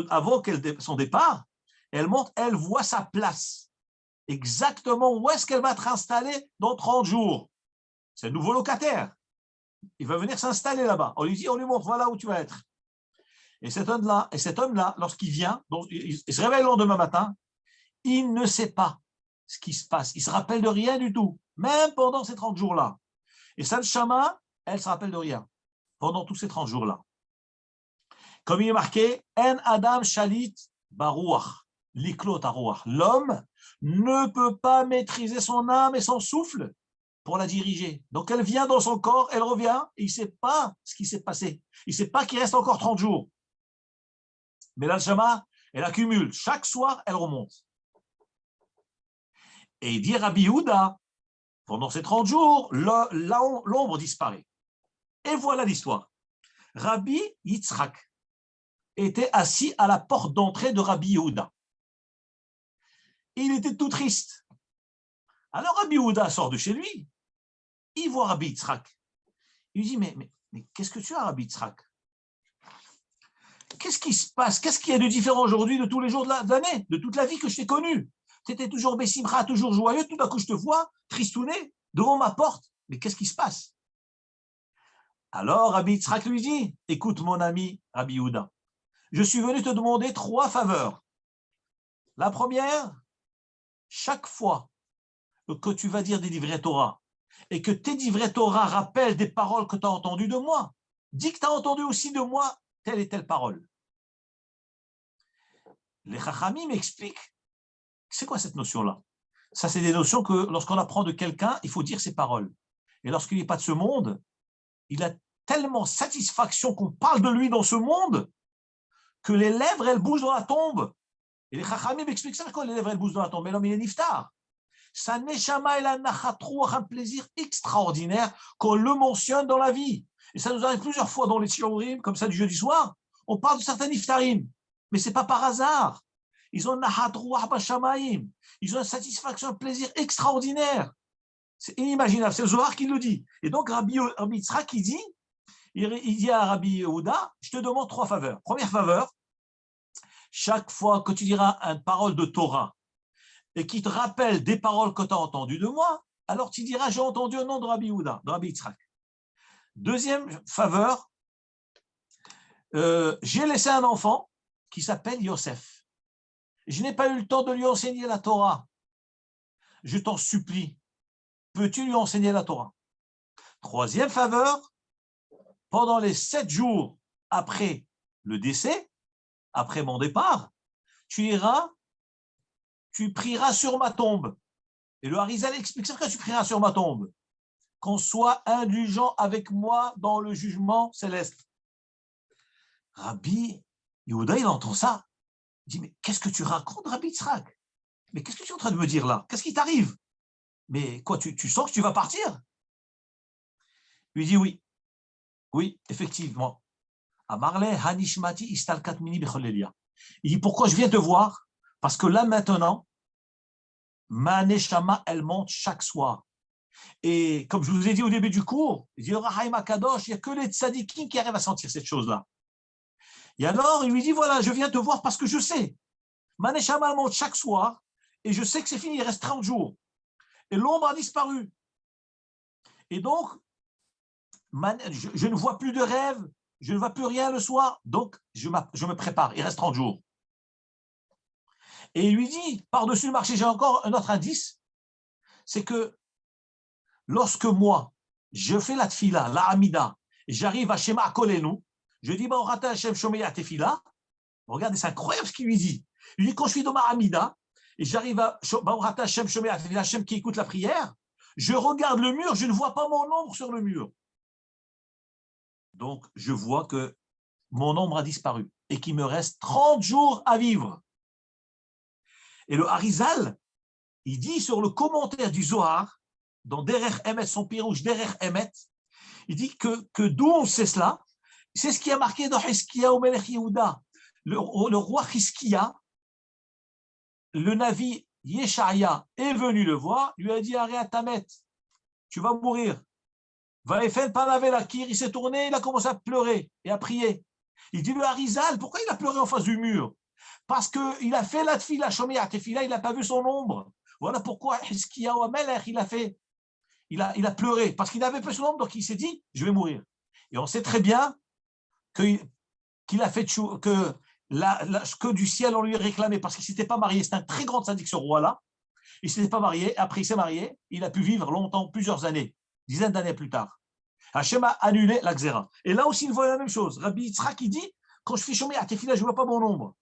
avant son départ, elle monte, elle voit sa place. Exactement où est-ce qu'elle va être installée dans 30 jours. C'est un nouveau locataire. Il va venir s'installer là-bas. On lui dit, on lui montre, voilà où tu vas être. Et cet homme-là, lorsqu'il vient, il se réveille le lendemain matin, il ne sait pas ce qui se passe. Il ne se rappelle de rien du tout, même pendant ces 30 jours-là. Et sa neshama, elle ne se rappelle de rien pendant tous ces 30 jours-là. Comme il est marqué, En Adam Shalit Baruach, Liklot Aruach. L'homme ne peut pas maîtriser son âme et son souffle pour la diriger. Donc elle vient dans son corps, elle revient, et il ne sait pas ce qui s'est passé. Il ne sait pas qu'il reste encore 30 jours. Mais l'Anshama, elle accumule. Chaque soir, elle remonte. Et il dit Rabbi Yehuda, pendant ces 30 jours, l'ombre disparaît. Et voilà l'histoire. Rabbi Yitzhak était assis à la porte d'entrée de Rabbi Yehuda. Il était tout triste. Alors Rabbi Yehuda sort de chez lui. il voit Rabbi Yitzhak. Il lui dit, mais qu'est-ce que tu as, Rabbi Yitzhak? Qu'est-ce qui se passe? Qu'est-ce qu'il y a de différent aujourd'hui de tous les jours de l'année, de toute la vie que je t'ai connue? Tu étais toujours Bessimcha, toujours joyeux, tout d'un coup je te vois, tristouné, devant ma porte. Mais qu'est-ce qui se passe? Alors Rabbi Yitzhak lui dit, écoute mon ami Rabbi Yehuda, je suis venu te demander 3 faveurs. La première, chaque fois que tu vas dire des livrets Torah et que tes livrets Torah rappellent des paroles que tu as entendues de moi, dis que tu as entendu aussi de moi telle et telle parole. Les Chachamim m'expliquent, c'est quoi cette notion-là? Ça, c'est des notions que lorsqu'on apprend de quelqu'un, il faut dire ses paroles. Et lorsqu'il n'est pas de ce monde, il a tellement satisfaction qu'on parle de lui dans ce monde que les lèvres, elles bougent dans la tombe. Et les Chachamim m'expliquent ça, quand les lèvres, elles bougent dans la tombe. Mais l'homme, il est niftar. Sa neshama, elle a un plaisir extraordinaire qu'on le mentionne dans la vie. Et ça nous arrive plusieurs fois dans les shiurim, comme ça du jeudi soir. On parle de certains niftarim, mais ce n'est pas par hasard. Ils ont ils ont une satisfaction, un plaisir extraordinaire. C'est inimaginable, c'est le Zohar qui le dit. Et donc Rabbi Yitzhak, il dit à Rabbi Yehuda, je te demande 3 faveurs. Première faveur, chaque fois que tu diras une parole de Torah et qui te rappelle des paroles que tu as entendues de moi, alors tu diras, j'ai entendu au nom de Rabbi Yehuda, de Rabbi Yitzhak. Deuxième faveur, j'ai laissé un enfant qui s'appelle Yosef. Je n'ai pas eu le temps de lui enseigner la Torah. Je t'en supplie, peux-tu lui enseigner la Torah? Troisième faveur, pendant les 7 jours après le décès, après mon départ, tu prieras sur ma tombe. Et le Harizal explique, c'est pourquoi tu prieras sur ma tombe? Qu'on soit indulgent avec moi dans le jugement céleste. Rabbi Yehuda, il entend ça. Il dit, mais qu'est-ce que tu racontes, Rabbi Yitzhak? Mais qu'est-ce que tu es en train de me dire là? Qu'est-ce qui t'arrive? Mais quoi, tu sens que tu vas partir? Il lui dit, oui, effectivement. Amarle Hanishmati Istalkat Mini Becholelia. Il dit, pourquoi je viens te voir? Parce que là, maintenant, ma neshama, elle monte chaque soir. Et comme je vous ai dit au début du cours, il dit, Rahaim Akadosh, il n'y a que les tzadikim qui arrivent à sentir cette chose-là. Et alors, il lui dit, voilà, je viens te voir parce que je sais. Ma neshama, elle monte chaque soir, et je sais que c'est fini, il reste 30 jours. Et l'ombre a disparu. Et donc, je ne vois plus de rêve, je ne vois plus rien le soir, donc je me prépare, il reste 30 jours. Et il lui dit, par-dessus le marché, j'ai encore un autre indice, c'est que lorsque moi, je fais la tfila, la amida, et j'arrive à Shema Kolenu, je dis, Ba'orata Hashem Shomea Tefila, regardez, c'est incroyable ce qu'il lui dit. Il dit, quand je suis dans ma amida, et j'arrive à Ba'orata Hashem Shomea Tefila, Hashem qui écoute la prière, je regarde le mur, je ne vois pas mon ombre sur le mur. Donc, je vois que mon ombre a disparu et qu'il me reste 30 jours à vivre. Et le Harizal, il dit sur le commentaire du Zohar, dans Derech Emet, son pirouge Derech Emet, il dit que d'où on sait cela, c'est ce qui a marqué dans Hizkiya au Melech Yehuda. Le roi Hizkiya, le Navi Yeshaya est venu le voir, lui a dit, Arrête Tamet, tu vas mourir. Vaefen Panavé Lakir, il s'est tourné, il a commencé à pleurer et à prier. Il dit, le Harizal, pourquoi il a pleuré en face du mur? Parce qu'il a fait la tfila, Shomea Tefila, il n'a pas vu son ombre. Voilà pourquoi Hizkiya au Melech, il a pleuré, parce qu'il avait fait son ombre, donc il s'est dit, je vais mourir. Et on sait très bien qu'il a fait que du ciel on lui a réclamé, parce qu'il ne s'était pas marié. C'est un très grand sadique, ce roi-là. Il ne s'était pas marié, après il s'est marié, il a pu vivre longtemps, plusieurs années, dizaines d'années plus tard. Hachem a annulé la xéra. Et là aussi, il voit la même chose. Rabbi Yitzhak, il dit, quand je fais chômer à Tefila, je ne vois pas mon ombre.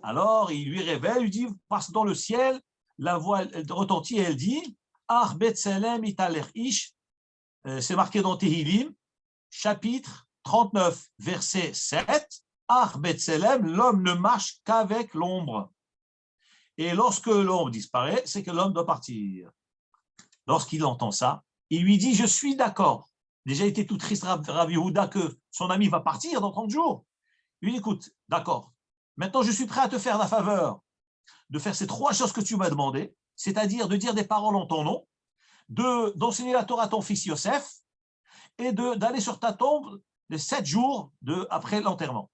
Alors, il lui révèle, il dit, passe dans le ciel, la voix retentit et elle dit, Ar Betselem italer ish, c'est marqué dans Tehilim, chapitre 39, verset 7, Ar Betselem, l'homme ne marche qu'avec l'ombre. Et lorsque l'ombre disparaît, c'est que l'homme doit partir. Lorsqu'il entend ça, il lui dit, je suis d'accord. Déjà, il était tout triste, Rabbi Yehuda, que son ami va partir dans 30 jours. Il lui dit, écoute, d'accord. Maintenant, je suis prêt à te faire la faveur de faire ces 3 choses que tu m'as demandé, c'est-à-dire de dire des paroles en ton nom, d'enseigner la Torah à ton fils Yosef et d'aller sur ta tombe les 7 jours après l'enterrement.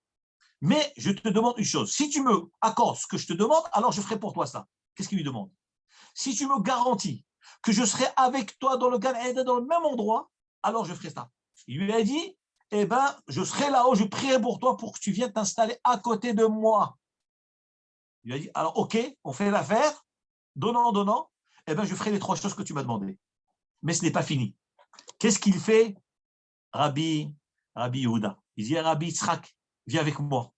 Mais je te demande une chose, si tu me accordes ce que je te demande, alors je ferai pour toi ça. Qu'est-ce qu'il lui demande? Si tu me garantis que je serai avec toi dans le Gan Eden, dans le même endroit, alors je ferai ça. Il lui a dit, eh bien, je serai là-haut, je prierai pour toi pour que tu viennes t'installer à côté de moi. Il lui a dit, alors ok, on fait l'affaire, donnant, eh bien, je ferai les 3 choses que tu m'as demandées. Mais ce n'est pas fini. Qu'est-ce qu'il fait, Rabbi Yehuda? Il dit à Rabbi Yitzhak, viens avec moi.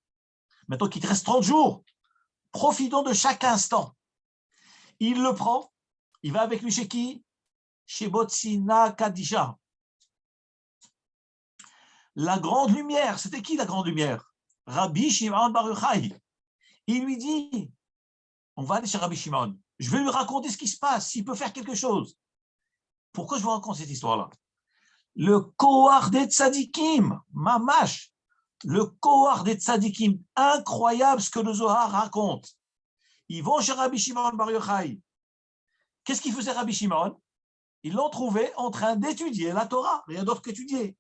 Maintenant qu'il te reste 30 jours, profitons de chaque instant. Il le prend, il va avec lui chez qui? Chez Botsina Kadisha. La grande lumière, c'était qui la grande lumière? Rabbi Shimon Bar Yochai. Il lui dit, on va aller chez Rabbi Shimon, je vais lui raconter ce qui se passe, s'il peut faire quelque chose. Pourquoi je vous raconte cette histoire-là? Le Kohar des Tzadikim, Mamash, le Kohar des Tzadikim, incroyable ce que le Zohar raconte. Ils vont chez Rabbi Shimon Bar Yochai. Qu'est-ce qu'il faisait Rabbi Shimon? Ils l'ont trouvé en train d'étudier la Torah, rien d'autre qu'étudier.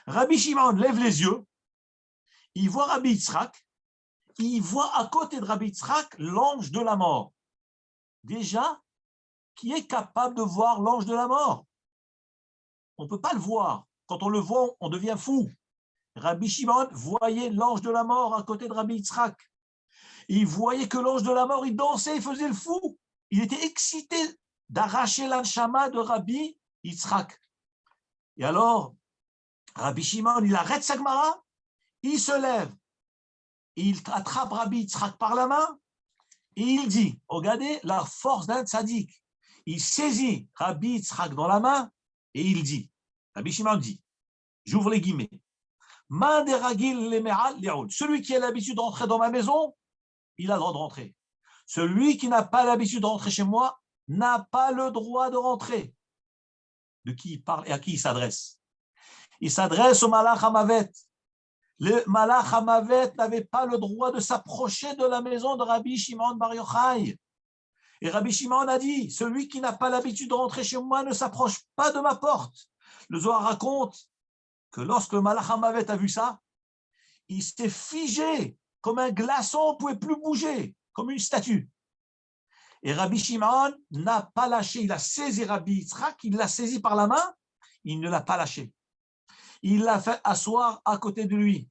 Rabbi Shimon lève les yeux, il voit Rabbi Yitzhak, il voit à côté de Rabbi Yitzhak l'ange de la mort. Déjà, qui est capable de voir l'ange de la mort? On ne peut pas le voir. Quand on le voit, on devient fou. Rabbi Shimon voyait l'ange de la mort à côté de Rabbi Yitzhak. Il voyait que l'ange de la mort, il dansait, il faisait le fou. Il était excité d'arracher l'anshama de Rabbi Yitzhak. Et alors, Rabbi Shimon, il arrête sa Gemara, il se lève, il attrape Rabbi Yitzhak par la main et il dit, regardez la force d'un tzaddik. Il saisit Rabbi Yitzhak dans la main et il dit, Rabbi Shimon dit, j'ouvre les guillemets, celui qui a l'habitude d'entrer dans ma maison, il a le droit de rentrer. Celui qui n'a pas l'habitude de rentrer chez moi n'a pas le droit de rentrer. De qui il parle et à qui il s'adresse? Il s'adresse au Malach Hamavet. Le Malach Hamavet n'avait pas le droit de s'approcher de la maison de Rabbi Shimon Bar Yochai. Et Rabbi Shimon a dit, celui qui n'a pas l'habitude de rentrer chez moi ne s'approche pas de ma porte. Le Zohar raconte que lorsque le Malach Hamavet a vu ça, il s'est figé comme un glaçon, on ne pouvait plus bouger, comme une statue. Et Rabbi Shimon n'a pas lâché, il a saisi Rabbi Yitzhak, il l'a saisi par la main, il ne l'a pas lâché. Il l'a fait asseoir à côté de lui.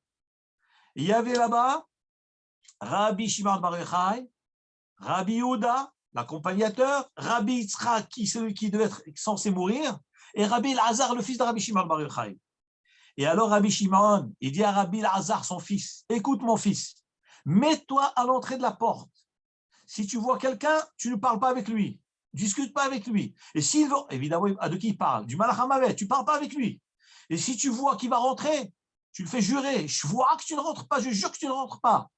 Il y avait là-bas Rabbi Shimon Bar Yochai, Rabbi Yehuda, l'accompagnateur, Rabbi Yitzhak, celui qui devait être censé mourir, et Rabbi Elazar, le fils de Rabbi Shimon Bar Yochai. Et alors Rabbi Shimon, il dit à Rabbi Elazar, son fils, écoute mon fils, mets-toi à l'entrée de la porte. Si tu vois quelqu'un, tu ne parles pas avec lui, discute pas avec lui. Et s'il veut, évidemment, de qui il parle? Du Malach Hamavet, tu ne parles pas avec lui. Et si tu vois qu'il va rentrer, tu le fais jurer, je vois que tu ne rentres pas, je jure que tu ne rentres pas.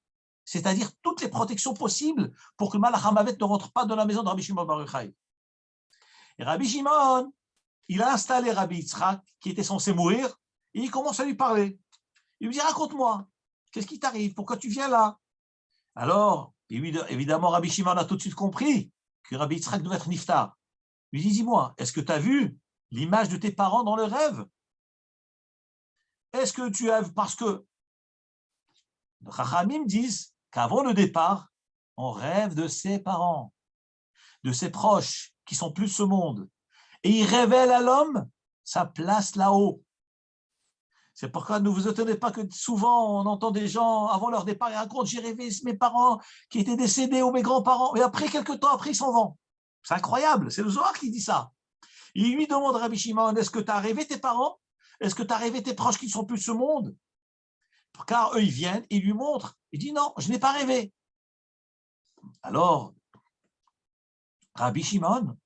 C'est-à-dire toutes les protections possibles pour que le Malach Hamavet ne rentre pas dans la maison de Rabbi Shimon Bar Yochai. Et Rabbi Shimon, il a installé Rabbi Yitzhak, qui était censé mourir, et il commence à lui parler. Il lui dit, raconte-moi, qu'est-ce qui t'arrive? Pourquoi tu viens là? Alors, évidemment, Rabbi Shimon a tout de suite compris que Rabbi Yitzhak devait être niftar. Il lui dit, dis-moi, est-ce que tu as vu l'image de tes parents dans le rêve? Est-ce que tu as vu, parce que les Chachamim disent qu'avant le départ, on rêve de ses parents, de ses proches qui sont plus ce monde. Et il révèle à l'homme sa place là-haut. C'est pourquoi ne vous étonnez pas que souvent on entend des gens, avant leur départ, ils racontent, j'ai rêvé mes parents qui étaient décédés ou mes grands-parents, et après, quelques temps après, ils s'en vont. C'est incroyable, c'est le Zohar qui dit ça. Il lui demande, Rabbi Shimon, est-ce que tu as rêvé tes parents? Est-ce que tu as rêvé tes proches qui ne sont plus de ce monde? Car eux, ils viennent, ils lui montrent. Il dit, non, je n'ai pas rêvé. Alors, Rabbi Shimon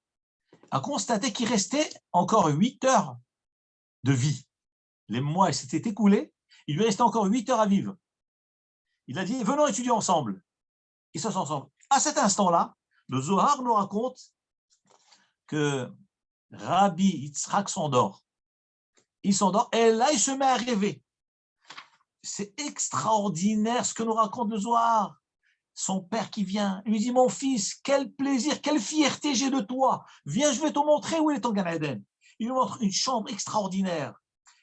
a constaté qu'il restait encore 8 heures de vie. Les mois s'étaient écoulés, il lui restait encore 8 heures à vivre. Il a dit, venons étudier ensemble. Ils se sont ensemble. À cet instant-là, le Zohar nous raconte que Rabbi Yitzhak s'endort. Il s'endort et là, il se met à rêver. C'est extraordinaire ce que nous raconte le Zohar. son père qui vient, il lui dit, mon fils, quel plaisir, quelle fierté j'ai de toi. Viens, je vais te montrer où est ton Gan Eden. Il lui montre une chambre extraordinaire,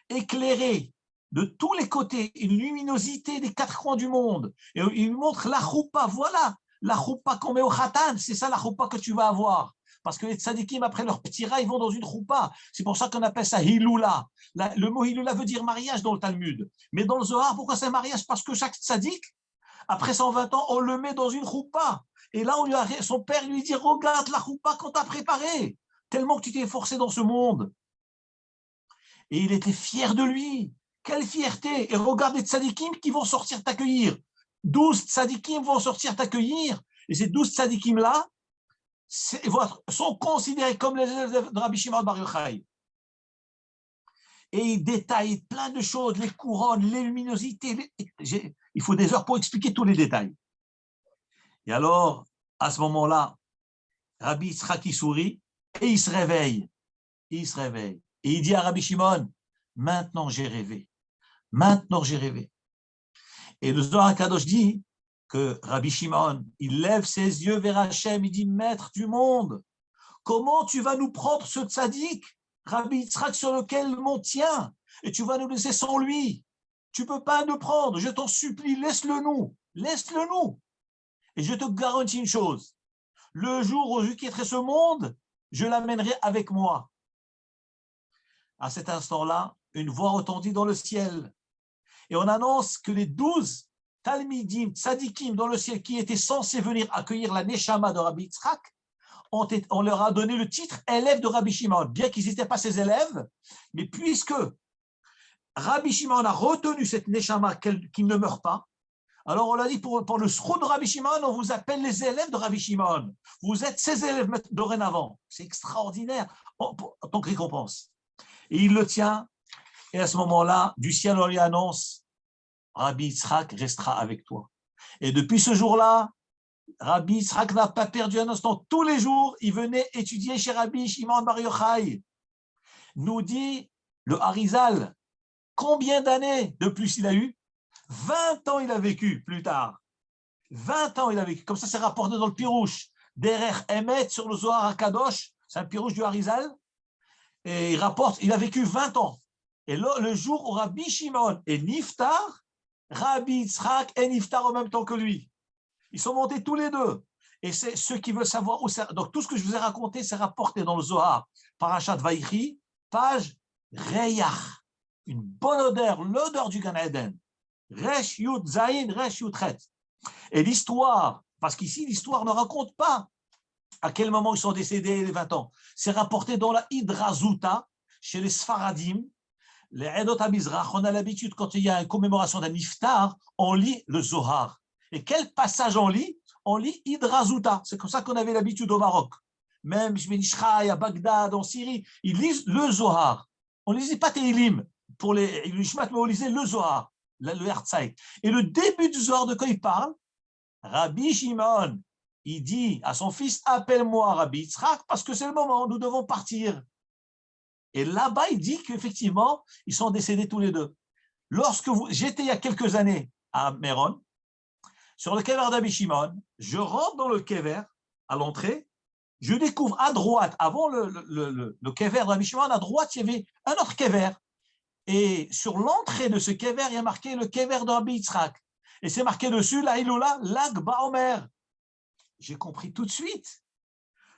éclairée de tous les côtés, une luminosité des quatre coins du monde. Et il lui montre la choupa, voilà, la choupa qu'on met au khatan, c'est ça la choupa que tu vas avoir. Parce que les tzadikim, après leur petit rat, ils vont dans une choupa. C'est pour ça qu'on appelle ça hiloula. Le mot hiloula veut dire mariage dans le Talmud. Mais dans le Zohar, pourquoi c'est mariage? Parce que chaque tzadik, après 120 ans, on le met dans une choupa. Et là, son père lui dit, regarde la choupa qu'on t'a préparée. Tellement que tu t'es forcé dans ce monde. Et il était fier de lui. Quelle fierté! Et regarde les tzadikim qui vont sortir t'accueillir. 12 tzadikim vont sortir t'accueillir. Et ces 12 tzadikim-là sont considérés comme les élèves de Rabbi Shimon Bar Yochai. Et il détaille plein de choses, les couronnes, les luminosités. Il faut des heures pour expliquer tous les détails. Et alors, à ce moment-là, Rabbi Yitzhak il sourit et il se réveille. Il se réveille. Et il dit à Rabbi Shimon, maintenant j'ai rêvé. Maintenant j'ai rêvé. Et le Zohar HaKadosh dit que Rabbi Shimon, il lève ses yeux vers Hachem, il dit, maître du monde, comment tu vas nous prendre ce tzaddik, Rabbi Yitzhak, sur lequel on tient, et tu vas nous laisser sans lui? Tu ne peux pas nous prendre, je t'en supplie, laisse-le nous, laisse-le nous. Et je te garantis une chose, le jour où je quitterai ce monde, je l'amènerai avec moi. À cet instant-là, une voix retentit dans le ciel. Et on annonce que les 12 Talmidim, Tzadikim dans le ciel qui étaient censés venir accueillir la Neshama de Rabbi Yitzhak, on leur a donné le titre élève de Rabbi Shimon, bien qu'ils n'étaient pas ses élèves, mais puisque Rabbi Shimon a retenu cette Neshama qui ne meurt pas, alors on l'a dit pour le sroud de Rabbi Shimon, on vous appelle les élèves de Rabbi Shimon. Vous êtes ses élèves dorénavant. C'est extraordinaire en tant que récompense. Et il le tient, et à ce moment-là, du ciel, on lui annonce, Rabbi Yitzhak restera avec toi. Et depuis ce jour-là, Rabbi Yitzhak n'a pas perdu un instant. Tous les jours, il venait étudier chez Rabbi Shimon Bar Yochai. Nous dit le Harizal, combien d'années de plus il a eu? 20 ans il a vécu plus tard. 20 ans il a vécu. Comme ça, c'est rapporté dans le Pirouche. Derer Emet sur le Zohar HaKadosh, c'est un Pirouche du Harizal. Et il rapporte, il a vécu 20 ans. Et le jour où Rabbi Shimon est Niftar, Rabbi Yitzhak est Niftar en même temps que lui. Ils sont montés tous les deux. Et c'est ceux qui veulent savoir où c'est. Donc tout ce que je vous ai raconté, c'est rapporté dans le Zohar, Parashat Vaïchi, page Reyach. Une bonne odeur, l'odeur du Gan Eden. Resh Yud Zayin, Resh Yud Chet. Et l'histoire, parce qu'ici, l'histoire ne raconte pas à quel moment ils sont décédés les 20 ans. C'est rapporté dans la Hidrazuta, chez les Sfaradim, les Edot HaMizrach. On a l'habitude, quand il y a une commémoration d'un Iftar, on lit le Zohar. Et quel passage on lit? On lit Hidrazuta. C'est comme ça qu'on avait l'habitude au Maroc. Même Shmenishraï, à Bagdad, en Syrie, ils lisent le Zohar. On ne lisait pas Tehillim pour les Ishmat, mais on lisait le Zohar, le Herzai. Et le début du Zohar, de quoi il parle? Rabbi Shimon, il dit à son fils, appelle-moi Rabbi Yitzhak, parce que c'est le moment, nous devons partir. Et là-bas, il dit qu'effectivement, ils sont décédés tous les deux. J'étais il y a quelques années à Méron, sur le kever d'Rabbi Shimon, je rentre dans le kever, à l'entrée, je découvre à droite, avant le kever de Rabbi Shimon, à droite, il y avait un autre kever. Et sur l'entrée de ce kever, il y a marqué le kever de Rabbi Yitzhak. Et c'est marqué dessus, la Hiloula, Lag Baomer. J'ai compris tout de suite.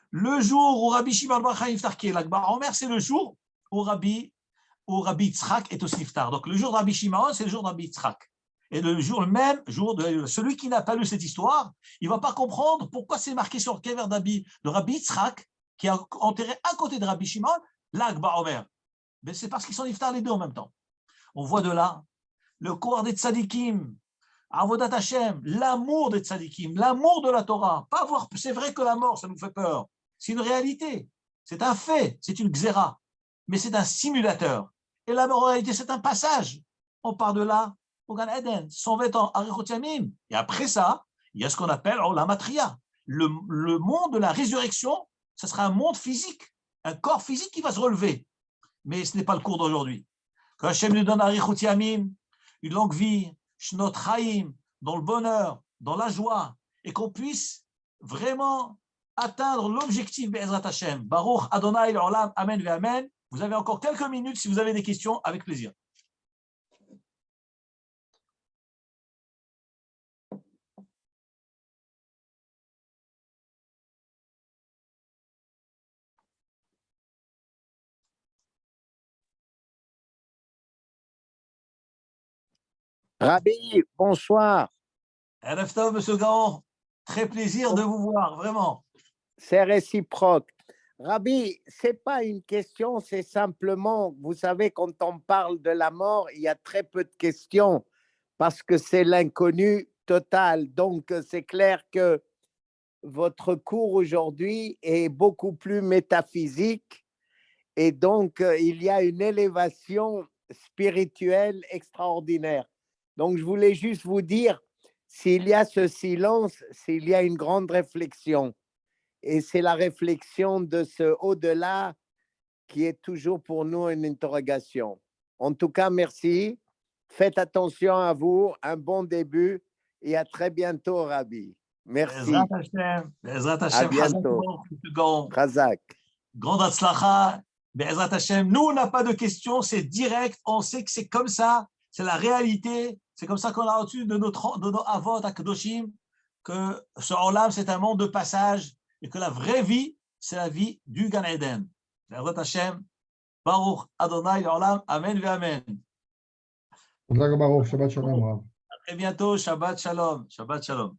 Le jour où Rabbi Shimon Bar Yochai Niftar, qui est Lag Baomer, c'est le jour où Rabbi Yitzhak est aussi Niftar. Donc le jour de Rabbi Shimon, c'est le jour de Rabbi Yitzhak. Et le même jour de celui qui n'a pas lu cette histoire, il ne va pas comprendre pourquoi c'est marqué sur le kever de Rabbi Yitzhak, qui est enterré à côté de Rabbi Shimon, Lag Baomer. Mais c'est parce qu'ils sont Niftar les deux en même temps. On voit de là le corps des tzadikim, Avodat Hashem, l'amour des tzadikim, l'amour de la Torah. Pas voir, c'est vrai que la mort, ça nous fait peur. C'est une réalité, c'est un fait, c'est une xéra, mais c'est un simulateur. Et la mort, en réalité, c'est un passage. On part de là au Gan Eden, 120 ans, Arichot Yamim. Et après ça, il y a ce qu'on appelle la matria. Le monde de la résurrection, ce sera un monde physique, un corps physique qui va se relever. Mais ce n'est pas le cours d'aujourd'hui. Quand Hachem nous donne Arichot Yamim, une longue vie, Shnot Chaim, dans le bonheur, dans la joie, et qu'on puisse vraiment atteindre l'objectif Be'ezrat Hashem. Baruch Adonai l'Olam, Amen ve Amen. Vous avez encore quelques minutes si vous avez des questions, avec plaisir. Rabbi, bonsoir. Erev Tov, Monsieur Gaon, très plaisir de vous voir, vraiment. C'est réciproque. Rabbi, ce n'est pas une question, c'est simplement, vous savez, quand on parle de la mort, il y a très peu de questions parce que c'est l'inconnu total. Donc, c'est clair que votre cours aujourd'hui est beaucoup plus métaphysique et donc, il y a une élévation spirituelle extraordinaire. Donc, je voulais juste vous dire, s'il y a ce silence, s'il y a une grande réflexion. Et c'est la réflexion de ce au-delà qui est toujours pour nous une interrogation. En tout cas, merci. Faites attention à vous. Un bon début et à très bientôt, Rabbi. Merci. Be'ezrat À Hashem, bientôt. Monsieur Gaon. Chazak. Grande Hatzlacha. Be'ezrat Hashem. Nous, on n'a pas de questions, c'est direct. On sait que c'est comme ça. C'est la réalité. C'est comme ça qu'on a reçu de nos avot à Kedoshim que ce Olam, c'est un monde de passage et que la vraie vie, c'est la vie du Gan Eden. Be'ezrat Hashem. Baruch Adonai l'Olam. Amen ve Amen. Baruch, Shabbat Shalom. À très bientôt. Shabbat Shalom. Shabbat Shalom.